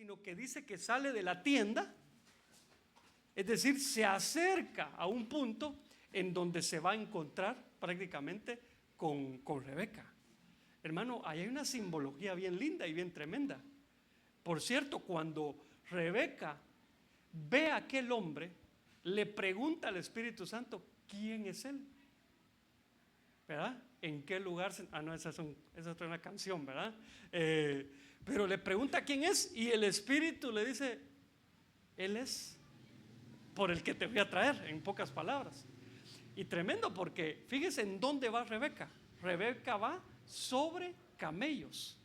sino que dice que sale de la tienda, es decir, se acerca a un punto en donde se va a encontrar prácticamente con Rebeca. Hermano, ahí hay una simbología bien linda y bien tremenda. Por cierto, cuando Rebeca ve a aquel hombre, le pregunta al Espíritu Santo, ¿quién es él? ¿Verdad? ¿En qué lugar? No, esa es otra canción, ¿verdad? Pero le pregunta quién es y el Espíritu le dice, él es por el que te voy a traer, en pocas palabras. Y tremendo porque fíjese en dónde va Rebeca. Rebeca va sobre camellos.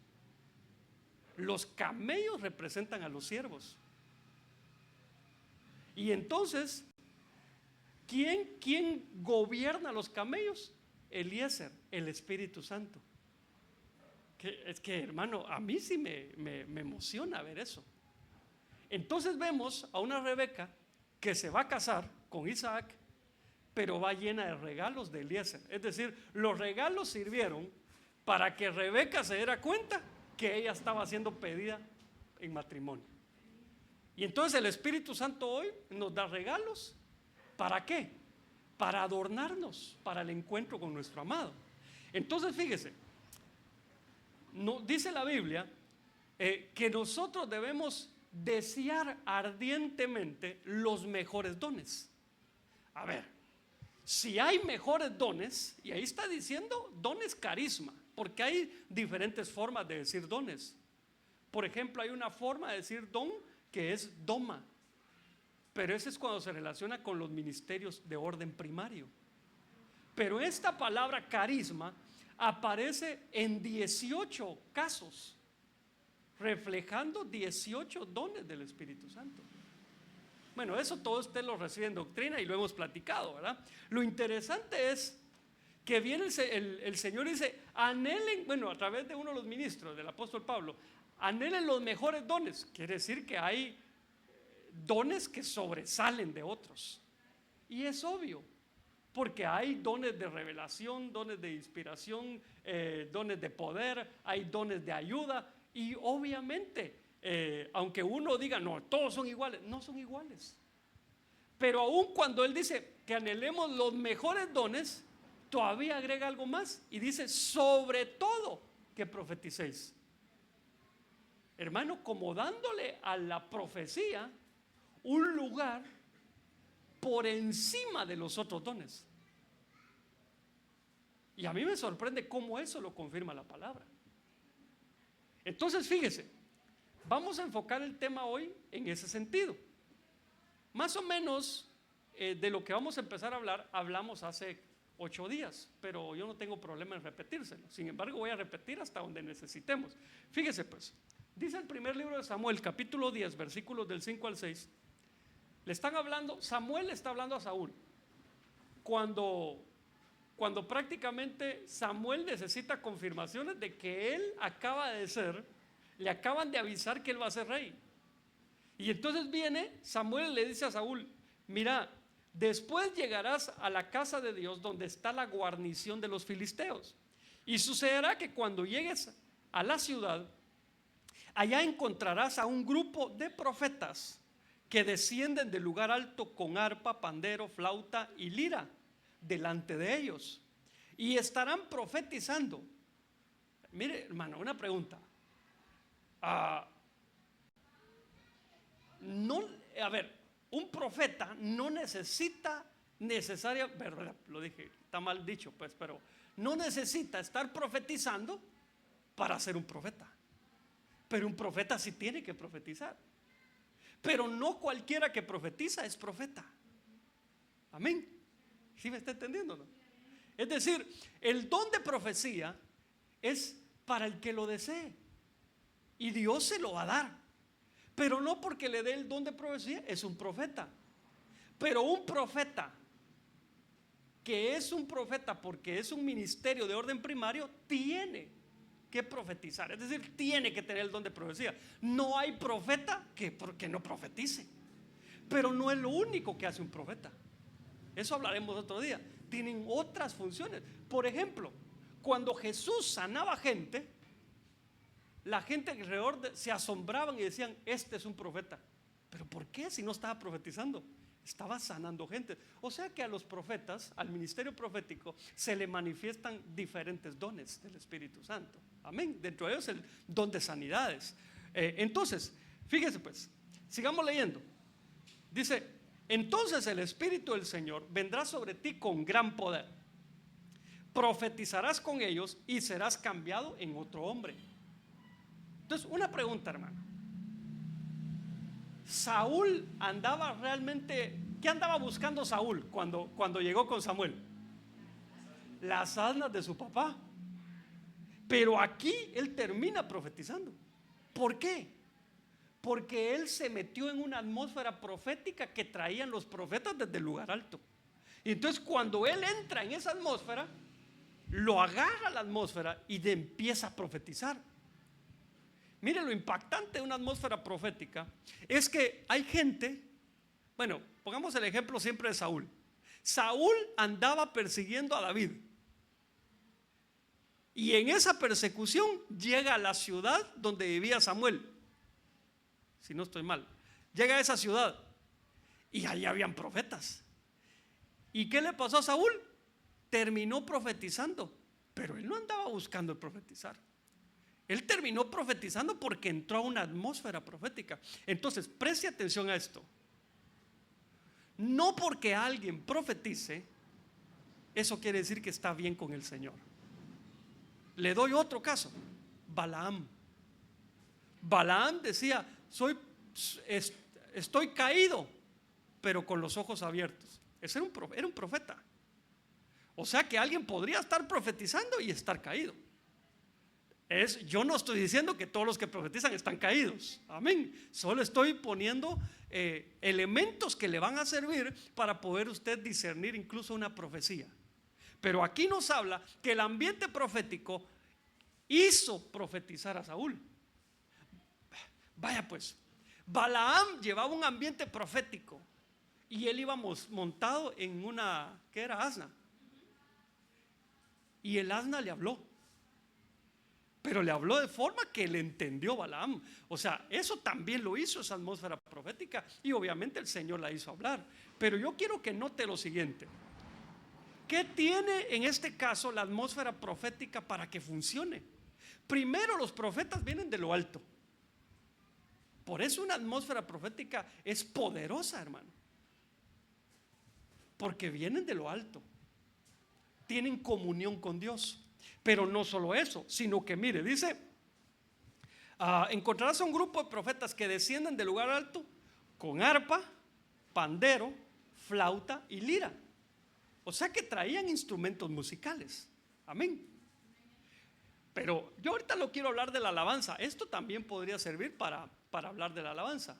Los camellos representan a los siervos. Y entonces, ¿quién gobierna los camellos? Eliezer, el Espíritu Santo. Es que, hermano, a mí sí me emociona ver eso. Entonces vemos a una Rebeca que se va a casar con Isaac, pero va llena de regalos de Eliezer. Es decir, los regalos sirvieron para que Rebeca se diera cuenta que ella estaba siendo pedida en matrimonio. Y entonces el Espíritu Santo hoy nos da regalos. ¿Para qué? Para adornarnos para el encuentro con nuestro amado. Entonces fíjese, dice la Biblia que nosotros debemos desear ardientemente los mejores dones. A ver, si hay mejores dones, y ahí está diciendo dones carisma, porque hay diferentes formas de decir dones. Por ejemplo, hay una forma de decir don que es doma, pero ese es cuando se relaciona con los ministerios de orden primario. Pero esta palabra carisma aparece en 18 casos, reflejando 18 dones del Espíritu Santo. Bueno, eso todo usted lo recibe en doctrina y lo hemos platicado, ¿verdad? Lo interesante es que viene el Señor y dice, anhelen, bueno, a través de uno de los ministros del apóstol Pablo, anhelen los mejores dones. Quiere decir que hay dones que sobresalen de otros. Y es obvio, porque hay dones de revelación, dones de inspiración, dones de poder, hay dones de ayuda. Y obviamente, aunque uno diga, no, todos son iguales, no son iguales. Pero aun cuando Él dice que anhelemos los mejores dones, todavía agrega algo más y dice, sobre todo que profeticéis. Hermano, como dándole a la profecía un lugar por encima de los otros dones. Y a mí me sorprende cómo eso lo confirma la palabra. Entonces fíjese, vamos a enfocar el tema hoy en ese sentido. Más o menos de lo que vamos a empezar a hablar, hablamos hace 8 días, pero yo no tengo problema en repetírselo. Sin embargo, voy a repetir hasta donde necesitemos. Fíjese pues, dice el primer libro de Samuel, capítulo 10, versículos del 5 al 6. Le están hablando, Samuel le está hablando a Saúl. Cuando prácticamente Samuel necesita confirmaciones de que él acaba de ser, le acaban de avisar que él va a ser rey. Y entonces viene Samuel y le dice a Saúl, mira, después llegarás a la casa de Dios donde está la guarnición de los filisteos. Y sucederá que cuando llegues a la ciudad, allá encontrarás a un grupo de profetas que descienden del lugar alto con arpa, pandero, flauta y lira delante de ellos, y estarán profetizando. Mire, hermano, una pregunta. Un profeta no necesita verdad, lo dije, está mal dicho pues, pero no necesita estar profetizando para ser un profeta. Pero un profeta sí tiene que profetizar. Pero no cualquiera que profetiza es profeta. Amén. ¿Sí me está entendiendo, no? Es decir, el don de profecía es para el que lo desee, y Dios se lo va a dar. Pero no porque le dé el don de profecía es un profeta. Pero un profeta que es un profeta porque es un ministerio de orden primario, tiene que profetizar, es decir, tiene que tener el don de profecía. No hay profeta porque no profetice. Pero no es lo único que hace un profeta. Eso hablaremos otro día. Tienen otras funciones. Por ejemplo, cuando Jesús sanaba gente, la gente alrededor se asombraban y decían, este es un profeta. ¿Pero por qué si no estaba profetizando? Estaba sanando gente. O sea que a los profetas, al ministerio profético, se le manifiestan diferentes dones del Espíritu Santo. Amén. Dentro de ellos el don de sanidades. Entonces, fíjense pues, sigamos leyendo. Dice, entonces el Espíritu del Señor vendrá sobre ti con gran poder. Profetizarás con ellos y serás cambiado en otro hombre. Entonces, una pregunta, hermano. Saúl andaba realmente, ¿qué andaba buscando Saúl cuando llegó con Samuel? Las asnas de su papá. Pero aquí él termina profetizando. ¿Por qué? Porque él se metió en una atmósfera profética que traían los profetas desde el lugar alto. Y entonces cuando él entra en esa atmósfera, lo agarra la atmósfera y empieza a profetizar. Mire, lo impactante de una atmósfera profética es que hay gente, bueno, pongamos el ejemplo siempre de Saúl. Saúl andaba persiguiendo a David. Y en esa persecución llega a la ciudad donde vivía Samuel. Si no estoy mal. Llega a esa ciudad y allí habían profetas. ¿Y qué le pasó a Saúl? Terminó profetizando, pero él no andaba buscando el profetizar. Él terminó profetizando porque entró a una atmósfera profética. Entonces, preste atención a esto. No porque alguien profetice, eso quiere decir que está bien con el Señor. Le doy otro caso. Balaam. Balaam decía, estoy caído, pero con los ojos abiertos. Ese era un profeta. O sea que alguien podría estar profetizando y estar caído. Yo no estoy diciendo que todos los que profetizan están caídos. Amén. Solo estoy poniendo elementos que le van a servir para poder usted discernir incluso una profecía. Pero aquí nos habla que el ambiente profético hizo profetizar a Saúl. Vaya pues, Balaam llevaba un ambiente profético y él iba montado en una, ¿qué era? Asna. Y el asna le habló. Pero le habló de forma que le entendió Balaam. O sea, eso también lo hizo esa atmósfera profética. Y obviamente el Señor la hizo hablar. Pero yo quiero que note lo siguiente. ¿Qué tiene en este caso la atmósfera profética para que funcione? Primero, los profetas vienen de lo alto. Por eso una atmósfera profética es poderosa, hermano. Porque vienen de lo alto. Tienen comunión con Dios. Pero no solo eso, sino que mire, dice, encontrarás a un grupo de profetas que descienden del lugar alto con arpa, pandero, flauta y lira. O sea que traían instrumentos musicales. Amén. Pero yo ahorita lo quiero hablar de la alabanza. Esto también podría servir para hablar de la alabanza.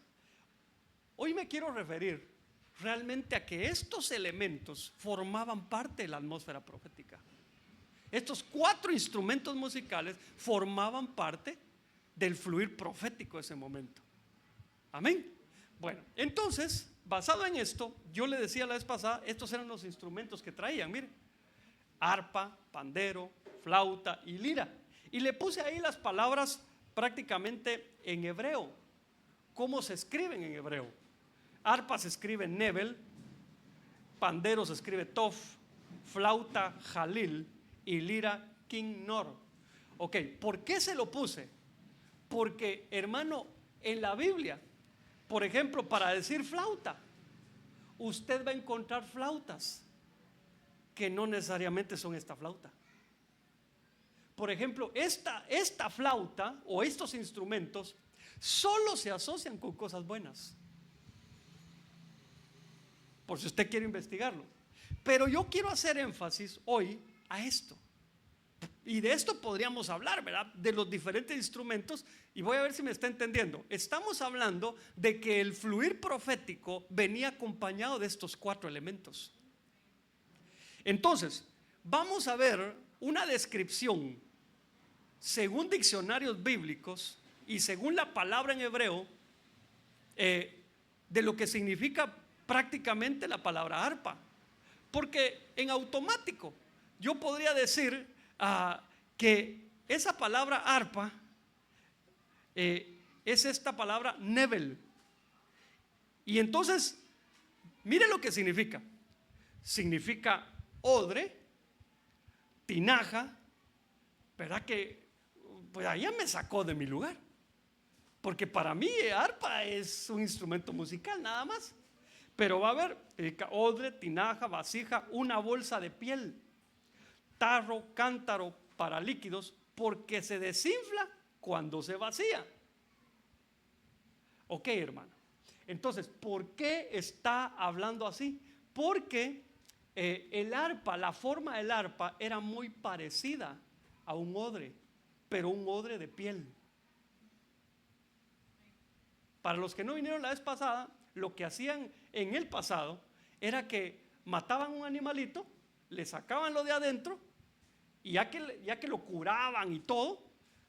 Hoy me quiero referir realmente a que estos elementos formaban parte de la atmósfera profética. Estos 4 instrumentos musicales formaban parte del fluir profético de ese momento. Amén. Bueno, entonces, basado en esto, yo le decía la vez pasada, estos eran los instrumentos que traían, mire, arpa, pandero, flauta y lira. Y le puse ahí las palabras prácticamente en hebreo. ¿Cómo se escriben en hebreo? Arpa se escribe nebel, pandero se escribe tof, flauta jalil y lira kinnor. Ok, ¿por qué se lo puse? Porque, hermano, en la Biblia, por ejemplo, para decir flauta, usted va a encontrar flautas que no necesariamente son esta flauta. Por ejemplo, esta flauta o estos instrumentos solo se asocian con cosas buenas. Por si usted quiere investigarlo. Pero yo quiero hacer énfasis hoy a esto. Y de esto podríamos hablar, ¿verdad? De los diferentes instrumentos. Y voy a ver si me está entendiendo. Estamos hablando de que el fluir profético venía acompañado de estos 4 elementos. Entonces, vamos a ver una descripción según diccionarios bíblicos y según la palabra en hebreo de lo que significa prácticamente la palabra arpa. Porque en automático yo podría decir que esa palabra arpa es esta palabra nevel. Y entonces, mire lo que significa. Significa odre, tinaja, ¿verdad? Que pues allá me sacó de mi lugar. Porque para mí arpa es un instrumento musical nada más. Pero va a haber odre, tinaja, vasija, una bolsa de piel, tarro, cántaro para líquidos, porque se desinfla cuando se vacía. Ok, hermano. Entonces, ¿por qué está hablando así? Porque el arpa, la forma del arpa era muy parecida a un odre, pero un odre de piel. Para los que no vinieron la vez pasada, lo que hacían en el pasado era que mataban un animalito, le sacaban lo de adentro y ya que lo curaban y todo,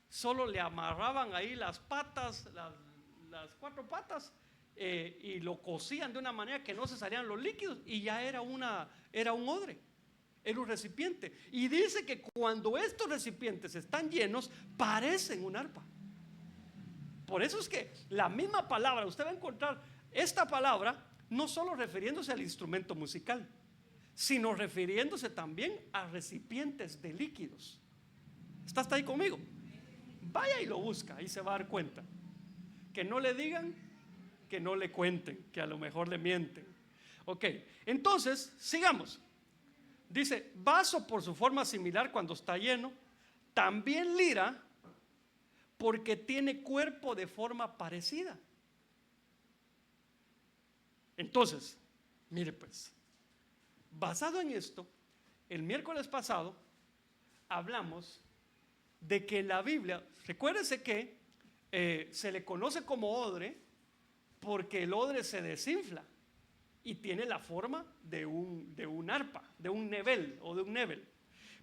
solo le amarraban ahí las patas, las cuatro patas, y lo cocían de una manera que no se salían los líquidos y ya era un odre, era un recipiente. Y dice que cuando estos recipientes están llenos, parecen un arpa. Por eso es que la misma palabra, usted va a encontrar esta palabra no solo refiriéndose al instrumento musical, sino refiriéndose también a recipientes de líquidos. ¿Está hasta ahí conmigo? Vaya y lo busca y se va a dar cuenta. Que no le digan, que no le cuenten, que a lo mejor le mienten. Ok, entonces sigamos. Dice, vaso por su forma similar cuando está lleno, también lira porque tiene cuerpo de forma parecida. Entonces, mire pues, basado en esto, el miércoles pasado hablamos de que la Biblia, recuérdese que se le conoce como odre porque el odre se desinfla y tiene la forma de un arpa, de un nevel o de un nevel.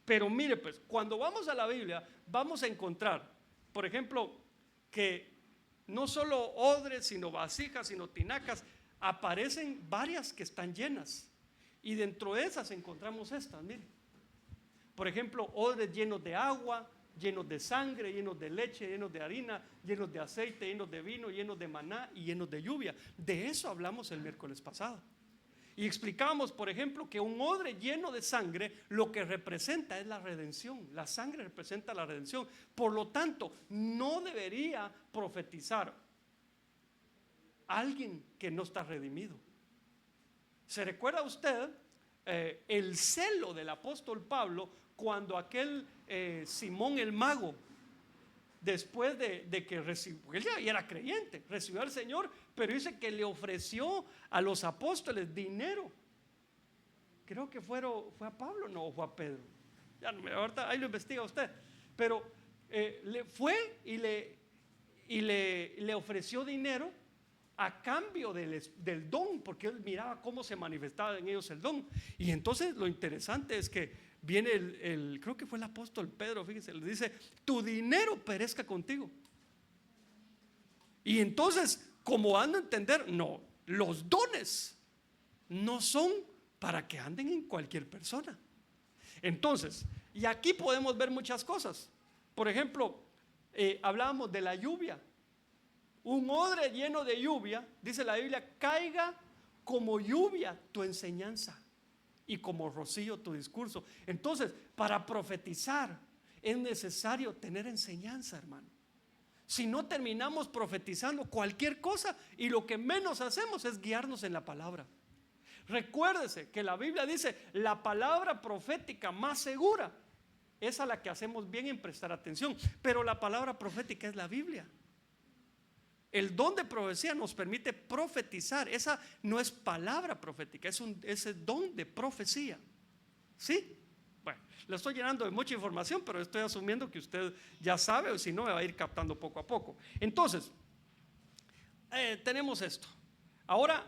Pero mire pues, cuando vamos a la Biblia vamos a encontrar, por ejemplo, que no solo odres, sino vasijas, sino tinacas, aparecen varias que están llenas. Y dentro de esas encontramos estas, miren. Por ejemplo, odres llenos de agua, llenos de sangre, llenos de leche, llenos de harina, llenos de aceite, llenos de vino, llenos de maná y llenos de lluvia. De eso hablamos el miércoles pasado. Y explicamos, por ejemplo, que un odre lleno de sangre lo que representa es la redención. La sangre representa la redención. Por lo tanto, no debería profetizar alguien que no está redimido. ¿Se recuerda usted el celo del apóstol Pablo cuando aquel Simón el mago, después de que recibió, él ya era creyente, recibió al Señor, pero dice que le ofreció a los apóstoles dinero? Creo que fue a Pablo, no, fue a Pedro. Ya, ahorita ahí lo investiga usted. Pero le fue y le ofreció dinero a cambio del don, porque él miraba cómo se manifestaba en ellos el don. Y entonces lo interesante es que viene creo que fue el apóstol Pedro, fíjese, le dice: tu dinero perezca contigo. Y entonces, como ando a entender, no, los dones no son para que anden en cualquier persona. Entonces, y aquí podemos ver muchas cosas. Por ejemplo, hablábamos de la lluvia. Un odre lleno de lluvia, dice la Biblia, caiga como lluvia tu enseñanza y como rocío tu discurso. Entonces, para profetizar es necesario tener enseñanza, hermano. Si no, terminamos profetizando cualquier cosa y lo que menos hacemos es guiarnos en la palabra. Recuérdese que la Biblia dice: la palabra profética más segura es a la que hacemos bien en prestar atención. Pero la palabra profética es la Biblia. El don de profecía nos permite profetizar. Esa no es palabra profética, es don de profecía. ¿Sí? Bueno, lo estoy llenando de mucha información, pero estoy asumiendo que usted ya sabe, o si no, me va a ir captando poco a poco. Entonces, tenemos esto. Ahora,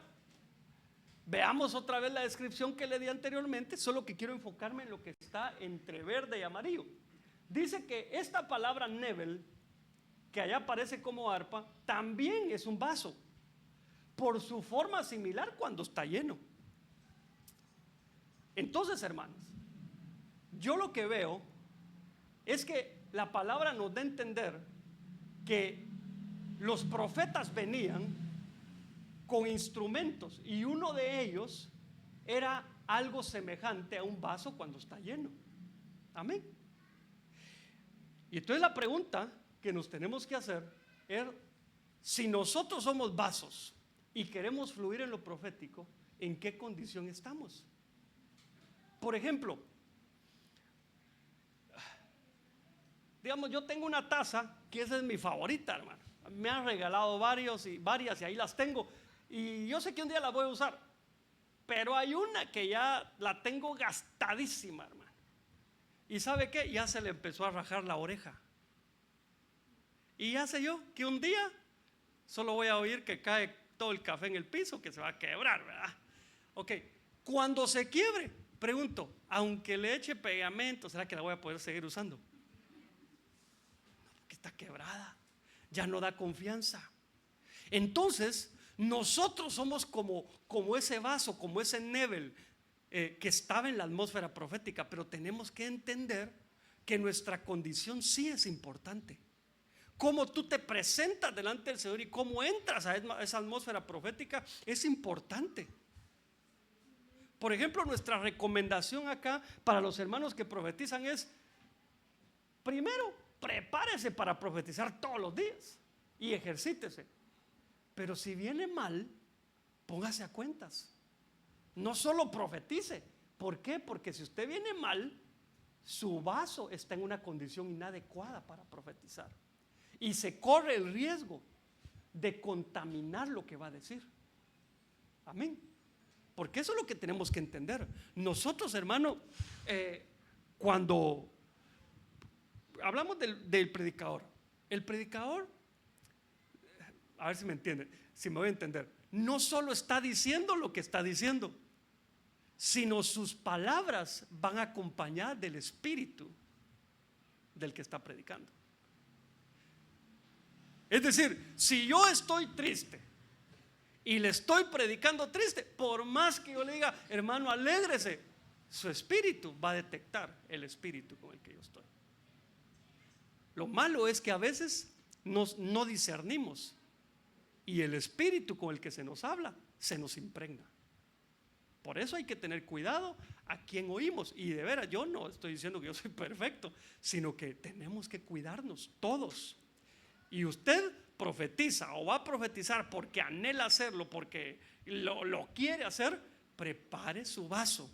veamos otra vez la descripción que le di anteriormente, solo que quiero enfocarme en lo que está entre verde y amarillo. Dice que esta palabra nevel, que allá aparece como arpa, también es un vaso, por su forma similar cuando está lleno. Entonces, hermanos, yo lo que veo es que la palabra nos da a entender que los profetas venían con instrumentos y uno de ellos era algo semejante a un vaso cuando está lleno. Amén. Y entonces la pregunta que nos tenemos que hacer es: si nosotros somos vasos y queremos fluir en lo profético, ¿en qué condición estamos? Por ejemplo, digamos, yo tengo una taza que esa es mi favorita, hermano. Me han regalado varias y ahí las tengo. Y yo sé que un día las voy a usar, pero hay una que ya la tengo gastadísima, hermano. ¿Y sabe qué? Ya se le empezó a rajar la oreja. Y ya sé yo que un día solo voy a oír que cae todo el café en el piso, que se va a quebrar, ¿verdad? Ok, cuando se quiebre, pregunto, aunque le eche pegamento, ¿será que la voy a poder seguir usando? No, porque está quebrada, ya no da confianza. Entonces, nosotros somos como ese vaso, como ese Nebel que estaba en la atmósfera profética, pero tenemos que entender que nuestra condición sí es importante. Cómo tú te presentas delante del Señor y cómo entras a esa atmósfera profética es importante. Por ejemplo, nuestra recomendación acá para los hermanos que profetizan es: primero, prepárese para profetizar todos los días y ejercítese. Pero si viene mal, póngase a cuentas. No solo profetice. ¿Por qué? Porque si usted viene mal, su vaso está en una condición inadecuada para profetizar. Y se corre el riesgo de contaminar lo que va a decir. Amén. Porque eso es lo que tenemos que entender. Nosotros, hermano, cuando hablamos del predicador, el predicador, a ver si me entienden, si me voy a entender, no solo está diciendo lo que está diciendo, sino sus palabras van acompañadas del espíritu del que está predicando. Es decir, si yo estoy triste y le estoy predicando triste, por más que yo le diga, hermano, alégrese, su espíritu va a detectar el espíritu con el que yo estoy. Lo malo es que a veces no discernimos y el espíritu con el que se nos habla se nos impregna. Por eso hay que tener cuidado a quién oímos. Y de veras, yo no estoy diciendo que yo soy perfecto, sino que tenemos que cuidarnos todos. Y usted profetiza o va a profetizar porque anhela hacerlo, porque lo quiere hacer, prepare su vaso.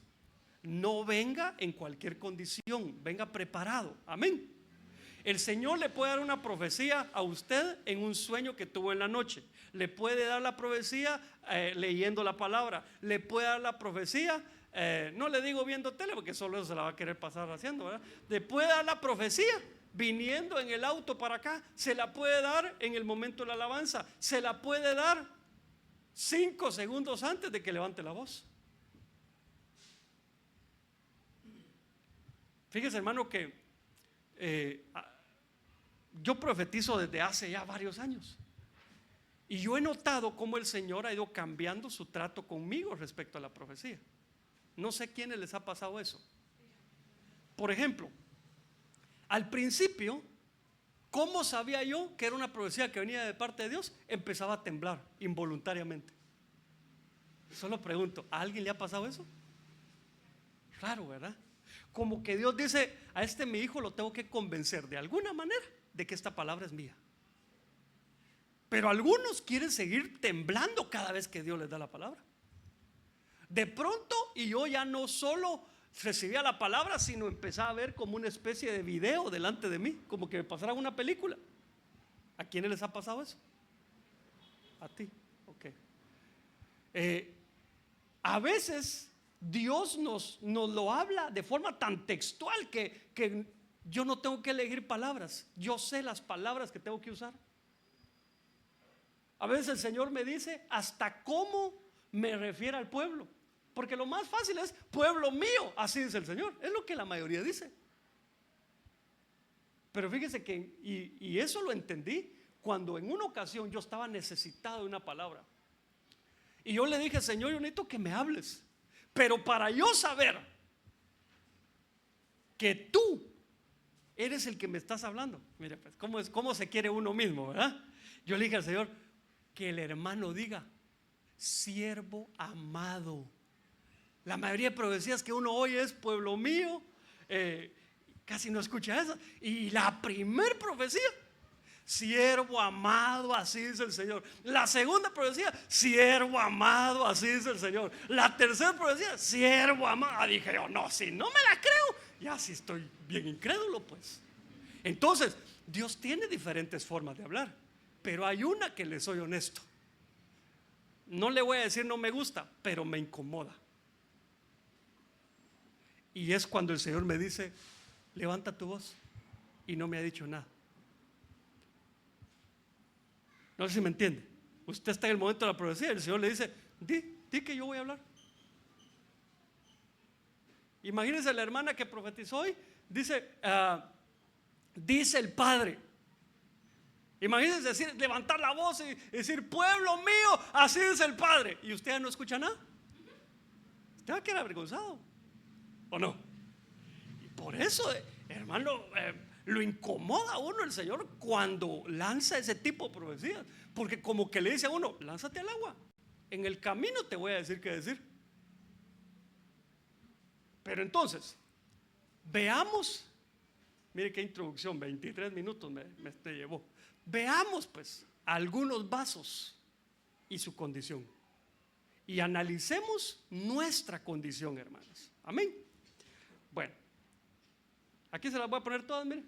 No venga en cualquier condición, venga preparado. Amén. El Señor le puede dar una profecía a usted en un sueño que tuvo en la noche. Le puede dar la profecía leyendo la palabra. Le puede dar la profecía, no le digo viendo tele, porque solo eso se la va a querer pasar haciendo, ¿verdad? Le puede dar la profecía viniendo en el auto para acá. Se la puede dar en el momento de la alabanza. Se la puede dar 5 segundos antes de que levante la voz. Fíjese, hermano, que yo profetizo desde hace ya varios años y yo he notado cómo el Señor ha ido cambiando su trato conmigo respecto a la profecía. No sé quiénes les ha pasado eso. Por ejemplo, al principio, ¿cómo sabía yo que era una profecía que venía de parte de Dios? Empezaba a temblar involuntariamente. Solo pregunto, ¿a alguien le ha pasado eso? Raro, ¿verdad? Como que Dios dice, a mi hijo lo tengo que convencer de alguna manera de que esta palabra es mía. Pero algunos quieren seguir temblando cada vez que Dios les da la palabra. De pronto, y yo ya no solo recibía la palabra, sino empezaba a ver como una especie de video delante de mí, como que me pasara una película. ¿A quiénes les ha pasado eso? A ti, ok. A veces Dios nos lo habla de forma tan textual que yo no tengo que elegir palabras. Yo sé las palabras que tengo que usar. A veces el Señor me dice hasta cómo me refiere al pueblo, porque lo más fácil es pueblo mío, así dice el Señor. Es lo que la mayoría dice. Pero fíjese que, y eso lo entendí cuando en una ocasión yo estaba necesitado de una palabra. Y yo le dije, Señor, yo necesito que me hables. Pero para yo saber que tú eres el que me estás hablando, mire pues, cómo se quiere uno mismo, ¿verdad? Yo le dije al Señor que el hermano diga siervo amado. La mayoría de profecías que uno oye es pueblo mío, casi no escucha eso. Y la primer profecía, siervo amado, así dice el Señor. La segunda profecía, siervo amado, así dice el Señor. La tercera profecía, siervo amado. Dije yo, no, si no me la creo, ya sí estoy bien incrédulo pues. Entonces, Dios tiene diferentes formas de hablar, pero hay una que le soy honesto. No le voy a decir no me gusta, pero me incomoda. Y es cuando el Señor me dice, levanta tu voz, y no me ha dicho nada. No sé si me entiende. Usted está en el momento de la profecía y el Señor le dice, di que yo voy a hablar. Imagínense la hermana que profetizó hoy, dice, dice el Padre. Imagínense decir, levantar la voz y decir, pueblo mío, así dice el Padre. Y usted no escucha nada. Usted va a quedar avergonzado, ¿o no? Y por eso, hermano, lo incomoda a uno el Señor cuando lanza ese tipo de profecías. Porque como que le dice a uno, lánzate al agua. En el camino te voy a decir qué decir. Pero entonces, veamos. Mire qué introducción, 23 minutos me llevó. Veamos pues algunos vasos y su condición. Y analicemos nuestra condición, hermanos. Amén. Bueno, aquí se las voy a poner todas, mire.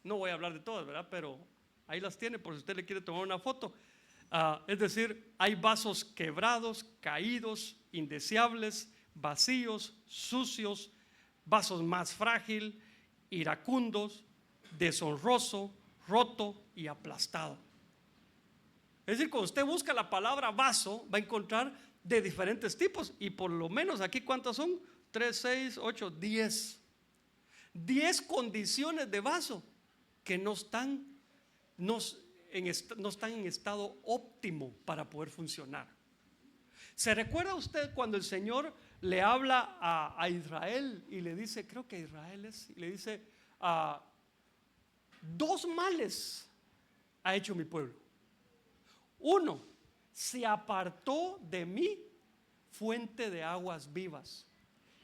No voy a hablar de todas, ¿verdad? Pero ahí las tiene por si usted le quiere tomar una foto. Es decir, hay vasos quebrados, caídos, indeseables, vacíos, sucios, vasos más frágiles, iracundos, deshonroso, roto y aplastado. Es decir, cuando usted busca la palabra vaso, va a encontrar de diferentes tipos. Y por lo menos aquí, ¿cuántas son? 3, 6, 8, 10. 10 condiciones de vaso que no están en estado óptimo para poder funcionar. ¿Se recuerda usted cuando el Señor le habla a Israel y le dice, creo que Israel es, y le dice, 2 males ha hecho mi pueblo? 1, se apartó de mí fuente de aguas vivas.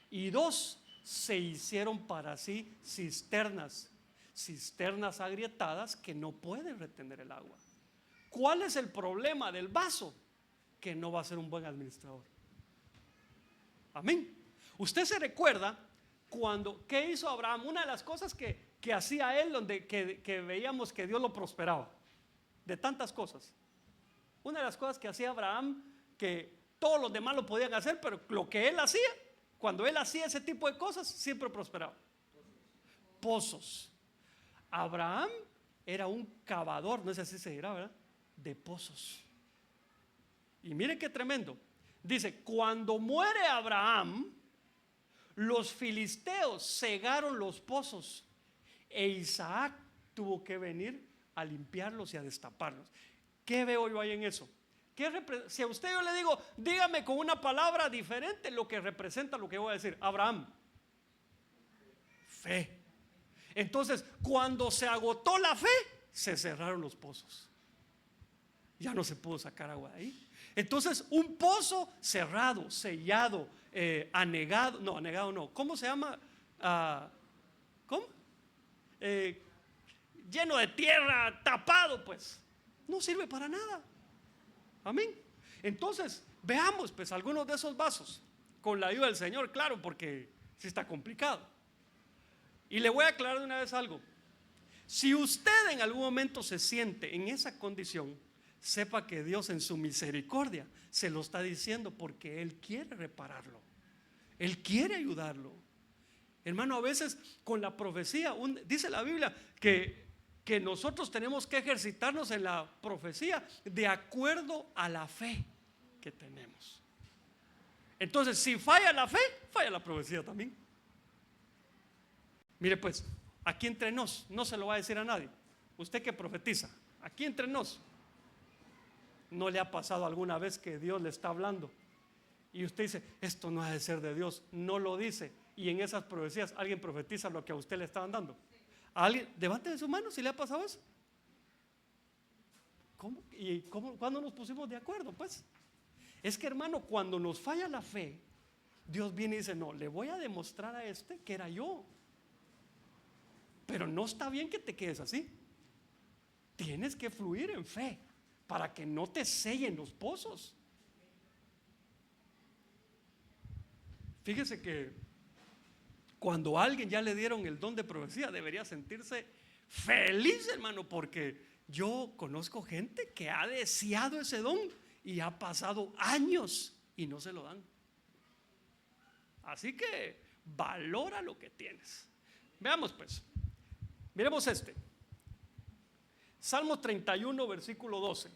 Y 2, se hicieron para sí cisternas agrietadas que no pueden retener el agua. ¿Cuál es el problema del vaso? Que no va a ser un buen administrador. Amén. Usted se recuerda cuando, ¿qué hizo Abraham? Una de las cosas que hacía él, donde que veíamos que Dios lo prosperaba, de tantas cosas. Una de las cosas que hacía Abraham, que todos los demás lo podían hacer, pero lo que él hacía, cuando él hacía ese tipo de cosas, siempre prosperaba. Pozos. Abraham era un cavador, no sé si se dirá, ¿verdad? De pozos. Y mire qué tremendo. Dice, cuando muere Abraham, los filisteos cegaron los pozos e Isaac tuvo que venir a limpiarlos y a destaparlos. ¿Qué veo yo ahí en eso? Si a usted yo le digo, dígame con una palabra diferente lo que representa lo que voy a decir. Abraham, fe. Entonces, cuando se agotó la fe, se cerraron los pozos. Ya no se pudo sacar agua de ahí. Entonces, un pozo cerrado, sellado, anegado no. ¿Cómo se llama? ¿Cómo? Lleno de tierra, tapado, pues no sirve para nada. Amén. Entonces, veamos pues algunos de esos vasos con la ayuda del Señor, claro, porque sí está complicado. Y le voy a aclarar de una vez algo. Si usted en algún momento se siente en esa condición, sepa que Dios en su misericordia se lo está diciendo porque Él quiere repararlo. Él quiere ayudarlo. Hermano, a veces con la profecía, dice la Biblia que nosotros tenemos que ejercitarnos en la profecía de acuerdo a la fe que tenemos. Entonces, si falla la fe, falla la profecía también. Mire pues, aquí entre nos, no se lo va a decir a nadie. Usted que profetiza, aquí entre nos, ¿no le ha pasado alguna vez que Dios le está hablando y usted dice, esto no ha de ser de Dios? No lo dice, y en esas profecías alguien profetiza lo que a usted le estaban dando. ¿A alguien? Levante su mano si le ha pasado eso. ¿Cómo? ¿Cuándo nos pusimos de acuerdo? Pues es que, hermano, cuando nos falla la fe, Dios viene y dice: no, le voy a demostrar a este que era yo. Pero no está bien que te quedes así. Tienes que fluir en fe para que no te sellen los pozos. Fíjese que cuando a alguien ya le dieron el don de profecía, debería sentirse feliz, hermano, porque yo conozco gente que ha deseado ese don y ha pasado años y no se lo dan. Así que valora lo que tienes. Veamos pues, miremos Salmo 31, versículo 12.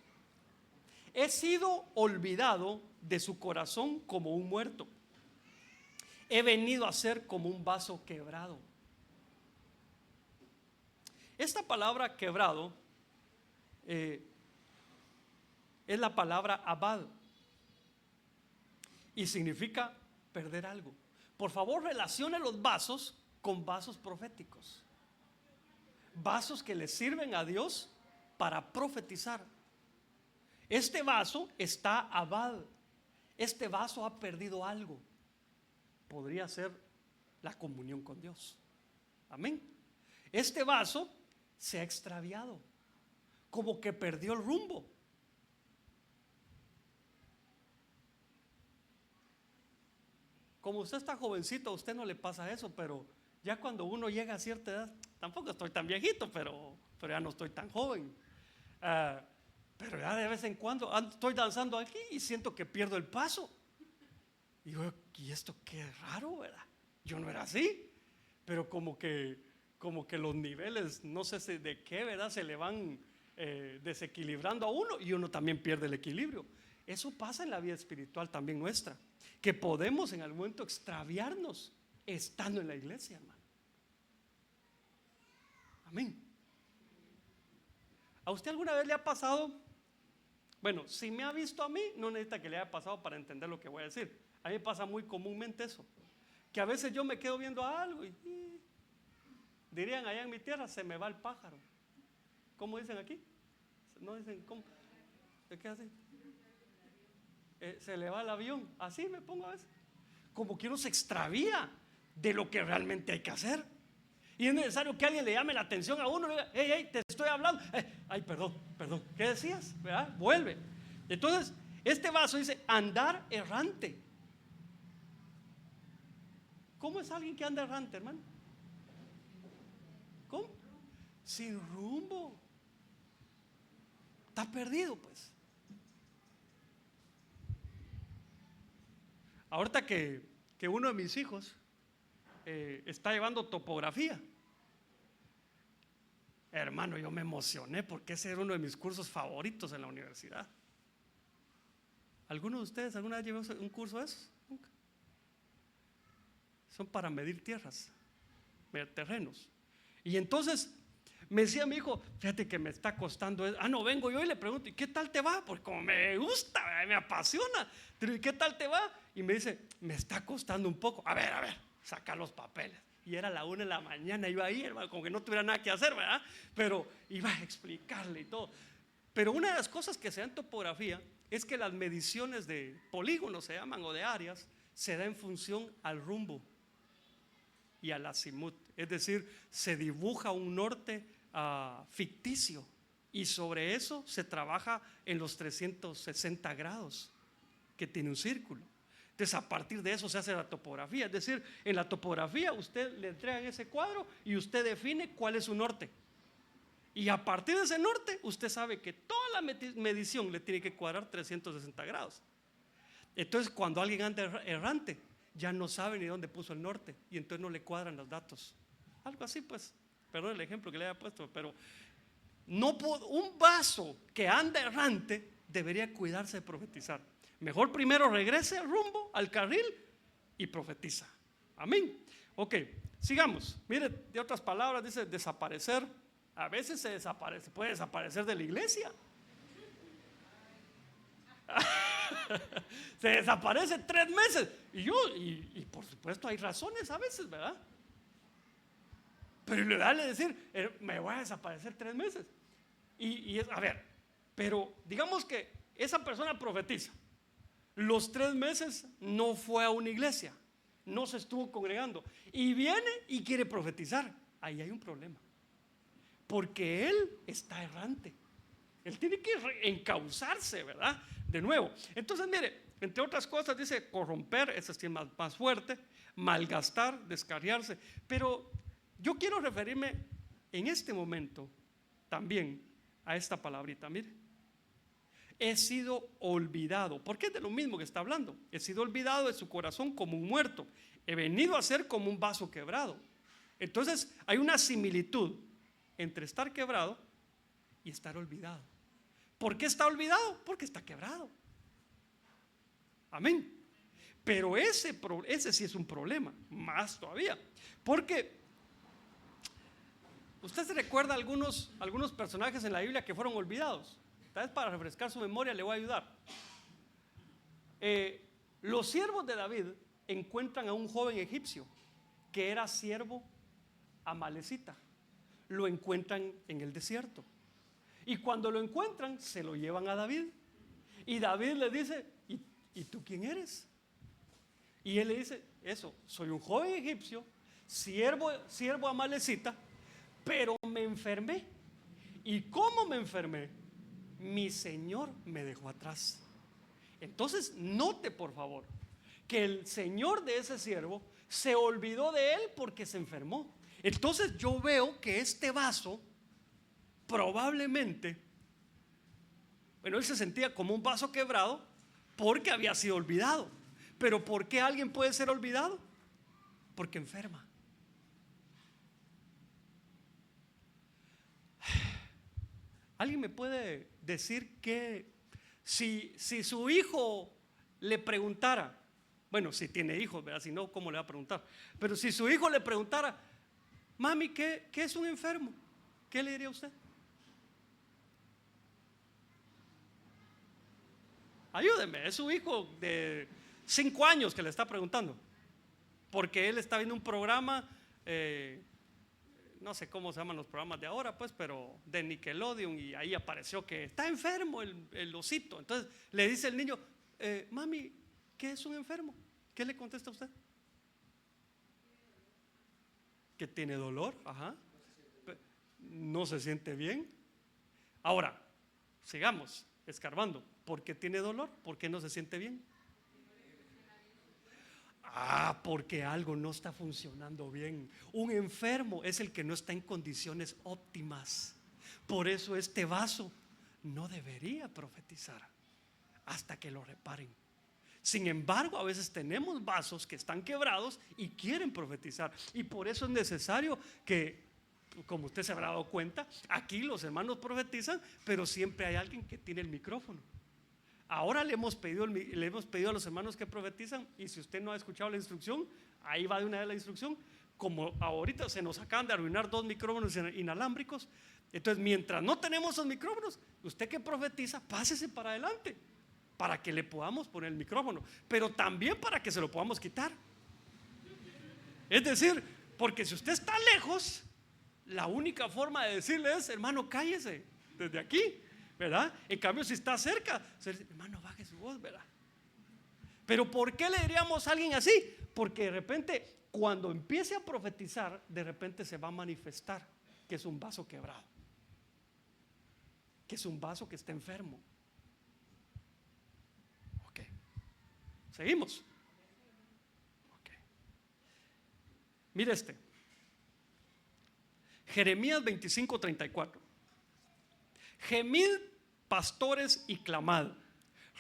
He sido olvidado de su corazón como un muerto. He venido a ser como un vaso quebrado. Esta palabra quebrado es la palabra abad y significa perder algo. Por favor, relacione los vasos con vasos proféticos. Vasos que le sirven a Dios para profetizar. Este vaso está abad. Este vaso ha perdido algo. Podría ser la comunión con Dios. Amén. Este vaso se ha extraviado, como que perdió el rumbo. Como usted está jovencito, a usted no le pasa eso, pero ya cuando uno llega a cierta edad, tampoco estoy tan viejito, pero ya no estoy tan joven. Pero ya de vez en cuando estoy danzando aquí y siento que pierdo el paso. Y yo, ¿y esto qué raro, verdad? Yo no era así, pero como que los niveles, no sé de qué, ¿verdad? Se le van desequilibrando a uno y uno también pierde el equilibrio. Eso pasa en la vida espiritual también nuestra, que podemos en algún momento extraviarnos estando en la iglesia, hermano. Amén. ¿A usted alguna vez le ha pasado? Bueno, si me ha visto a mí, no necesita que le haya pasado para entender lo que voy a decir. A mí me pasa muy comúnmente eso, que a veces yo me quedo viendo algo y dirían allá en mi tierra, se me va el pájaro. ¿Cómo dicen aquí? No dicen, ¿cómo? ¿Qué hace? Se le va el avión. Así me pongo a veces. Como que uno se extravía de lo que realmente hay que hacer. Y es necesario que alguien le llame la atención a uno. Le diga: hey, hey, te estoy hablando. Ay, perdón. ¿Qué decías? ¿Verdad? Vuelve. Entonces, este vaso dice andar errante. ¿Cómo es alguien que anda errante, hermano? ¿Cómo? Sin rumbo. Está perdido, pues. Ahorita que uno de mis hijos está llevando topografía, hermano, yo me emocioné porque ese era uno de mis cursos favoritos en la universidad. ¿Alguno de ustedes alguna vez llevó un curso de esos? Nunca. Son para medir tierras, medir terrenos. Y entonces me decía mi hijo: fíjate que me está costando eso. No, vengo yo y le pregunto: ¿y qué tal te va? Porque como me gusta, me apasiona. ¿Y qué tal te va? Y me dice: me está costando un poco. A ver, saca los papeles. Y era la 1 de la mañana, iba ahí, hermano, como que no tuviera nada que hacer, ¿verdad? Pero iba a explicarle y todo. Pero una de las cosas que se da en topografía es que las mediciones de polígonos, se llaman, o de áreas, se da en función al rumbo y al azimut. Es decir, se dibuja un norte ficticio y sobre eso se trabaja en los 360 grados que tiene un círculo. Entonces, a partir de eso se hace la topografía. Es decir, en la topografía usted le entrega ese cuadro y usted define cuál es su norte. Y a partir de ese norte, usted sabe que toda la medición le tiene que cuadrar 360 grados. Entonces, cuando alguien anda errante, ya no sabe ni dónde puso el norte y entonces no le cuadran los datos. Algo así, pues, perdón el ejemplo que le haya puesto, pero no un vaso que anda errante debería cuidarse de profetizar. Mejor primero regrese al rumbo, al carril, y profetiza. Amén. Ok, sigamos. Mire, de otras palabras, dice desaparecer. A veces se puede desaparecer de la iglesia. Se desaparece 3 meses. Y por supuesto hay razones a veces, ¿verdad? Pero le da a decir: me voy a desaparecer 3 meses. A ver, Pero digamos que esa persona profetiza. Los 3 meses no fue a una iglesia, no se estuvo congregando y viene y quiere profetizar. Ahí hay un problema, porque él está errante. Él tiene que encauzarse, ¿verdad? De nuevo. Entonces, mire, entre otras cosas dice corromper, ese es más fuerte, malgastar, descarriarse. Pero yo quiero referirme en este momento también a esta palabrita, mire. He sido olvidado, porque es de lo mismo que está hablando. He sido olvidado de su corazón como un muerto. He venido a ser como un vaso quebrado. Entonces hay una similitud entre estar quebrado y estar olvidado. ¿Por qué está olvidado? Porque está quebrado. Amén. Pero ese sí es un problema, más todavía. Porque usted se recuerda algunos personajes en la Biblia que fueron olvidados. Tal vez para refrescar su memoria le voy a ayudar. Los siervos de David encuentran a un joven egipcio que era siervo amalecita. Lo encuentran en el desierto. Y cuando lo encuentran, se lo llevan a David. Y David le dice: ¿Y tú quién eres? Y él le dice: eso, soy un joven egipcio, siervo amalecita, pero me enfermé. ¿Y cómo me enfermé? Mi señor me dejó atrás. Entonces note por favor que el señor de ese siervo se olvidó de él porque se enfermó. Entonces yo veo que este vaso probablemente, bueno, él se sentía como un vaso quebrado porque había sido olvidado. Pero ¿por qué alguien puede ser olvidado? Porque enferma. ¿Alguien me puede decir que si su hijo le preguntara, bueno, si tiene hijos, ¿verdad? Si no, ¿cómo le va a preguntar? Pero si su hijo le preguntara: mami, ¿qué es un enfermo? ¿Qué le diría a usted? Ayúdeme, es su hijo de 5 años que le está preguntando, porque él está viendo un programa, no sé cómo se llaman los programas de ahora, pues, pero de Nickelodeon, y ahí apareció que está enfermo el osito. Entonces le dice el niño: mami, ¿qué es un enfermo? ¿Qué le contesta a usted? Que tiene dolor, ajá, no se siente bien. Ahora, sigamos escarbando. ¿Por qué tiene dolor? ¿Por qué no se siente bien? Porque algo no está funcionando bien. Un enfermo es el que no está en condiciones óptimas. Por eso este vaso no debería profetizar hasta que lo reparen. Sin embargo, a veces tenemos vasos que están quebrados y quieren profetizar. Y por eso es necesario que, como usted se habrá dado cuenta, aquí los hermanos profetizan, pero siempre hay alguien que tiene el micrófono. Ahora le hemos pedido a los hermanos que profetizan, y si usted no ha escuchado la instrucción, ahí va de una vez la instrucción. Como ahorita se nos acaban de arruinar 2 micrófonos inalámbricos, entonces mientras no tenemos esos micrófonos, usted que profetiza, pásese para adelante para que le podamos poner el micrófono, pero también para que se lo podamos quitar. Es decir, porque si usted está lejos, la única forma de decirle es: hermano, cállese desde aquí, ¿verdad? En cambio, si está cerca, hermano, baje su voz, ¿verdad? Pero ¿por qué le diríamos a alguien así? Porque de repente, cuando empiece a profetizar, de repente se va a manifestar que es un vaso quebrado, que es un vaso que está enfermo. Ok, seguimos. Ok, mire Jeremías 25:34. Gemid, pastores, y clamad,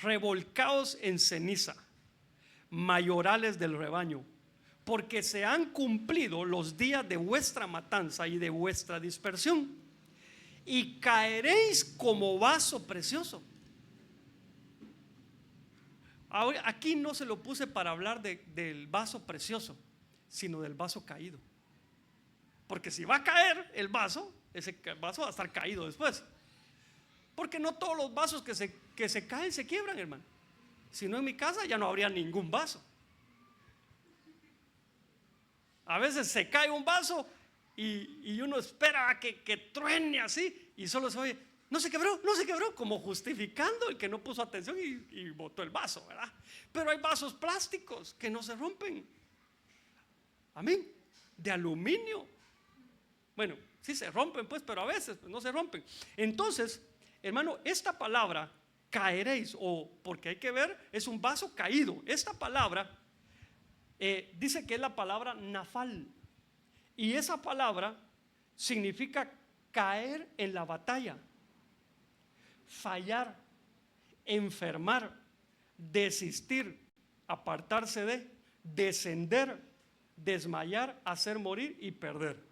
revolcaos en ceniza, mayorales del rebaño, porque se han cumplido los días de vuestra matanza y de vuestra dispersión, y caeréis como vaso precioso. Ahora, aquí no se lo puse para hablar del vaso precioso, sino del vaso caído. Porque si va a caer el vaso, ese vaso va a estar caído después. Porque no todos los vasos que se caen se quiebran, hermano. Si no, en mi casa ya no habría ningún vaso. A veces se cae un vaso y uno espera a que truene así, y solo se oye no se quebró, como justificando el que no puso atención y botó el vaso, ¿verdad? Pero hay vasos plásticos que no se rompen. Amén. De aluminio. Bueno, sí se rompen pues, pero a veces pues, no se rompen. Entonces, hermano, esta palabra caeréis, o porque hay que ver, es un vaso caído. Esta palabra dice que es la palabra nafal. Y esa palabra significa caer en la batalla, fallar, enfermar, desistir, apartarse de, descender, desmayar, hacer morir y perder.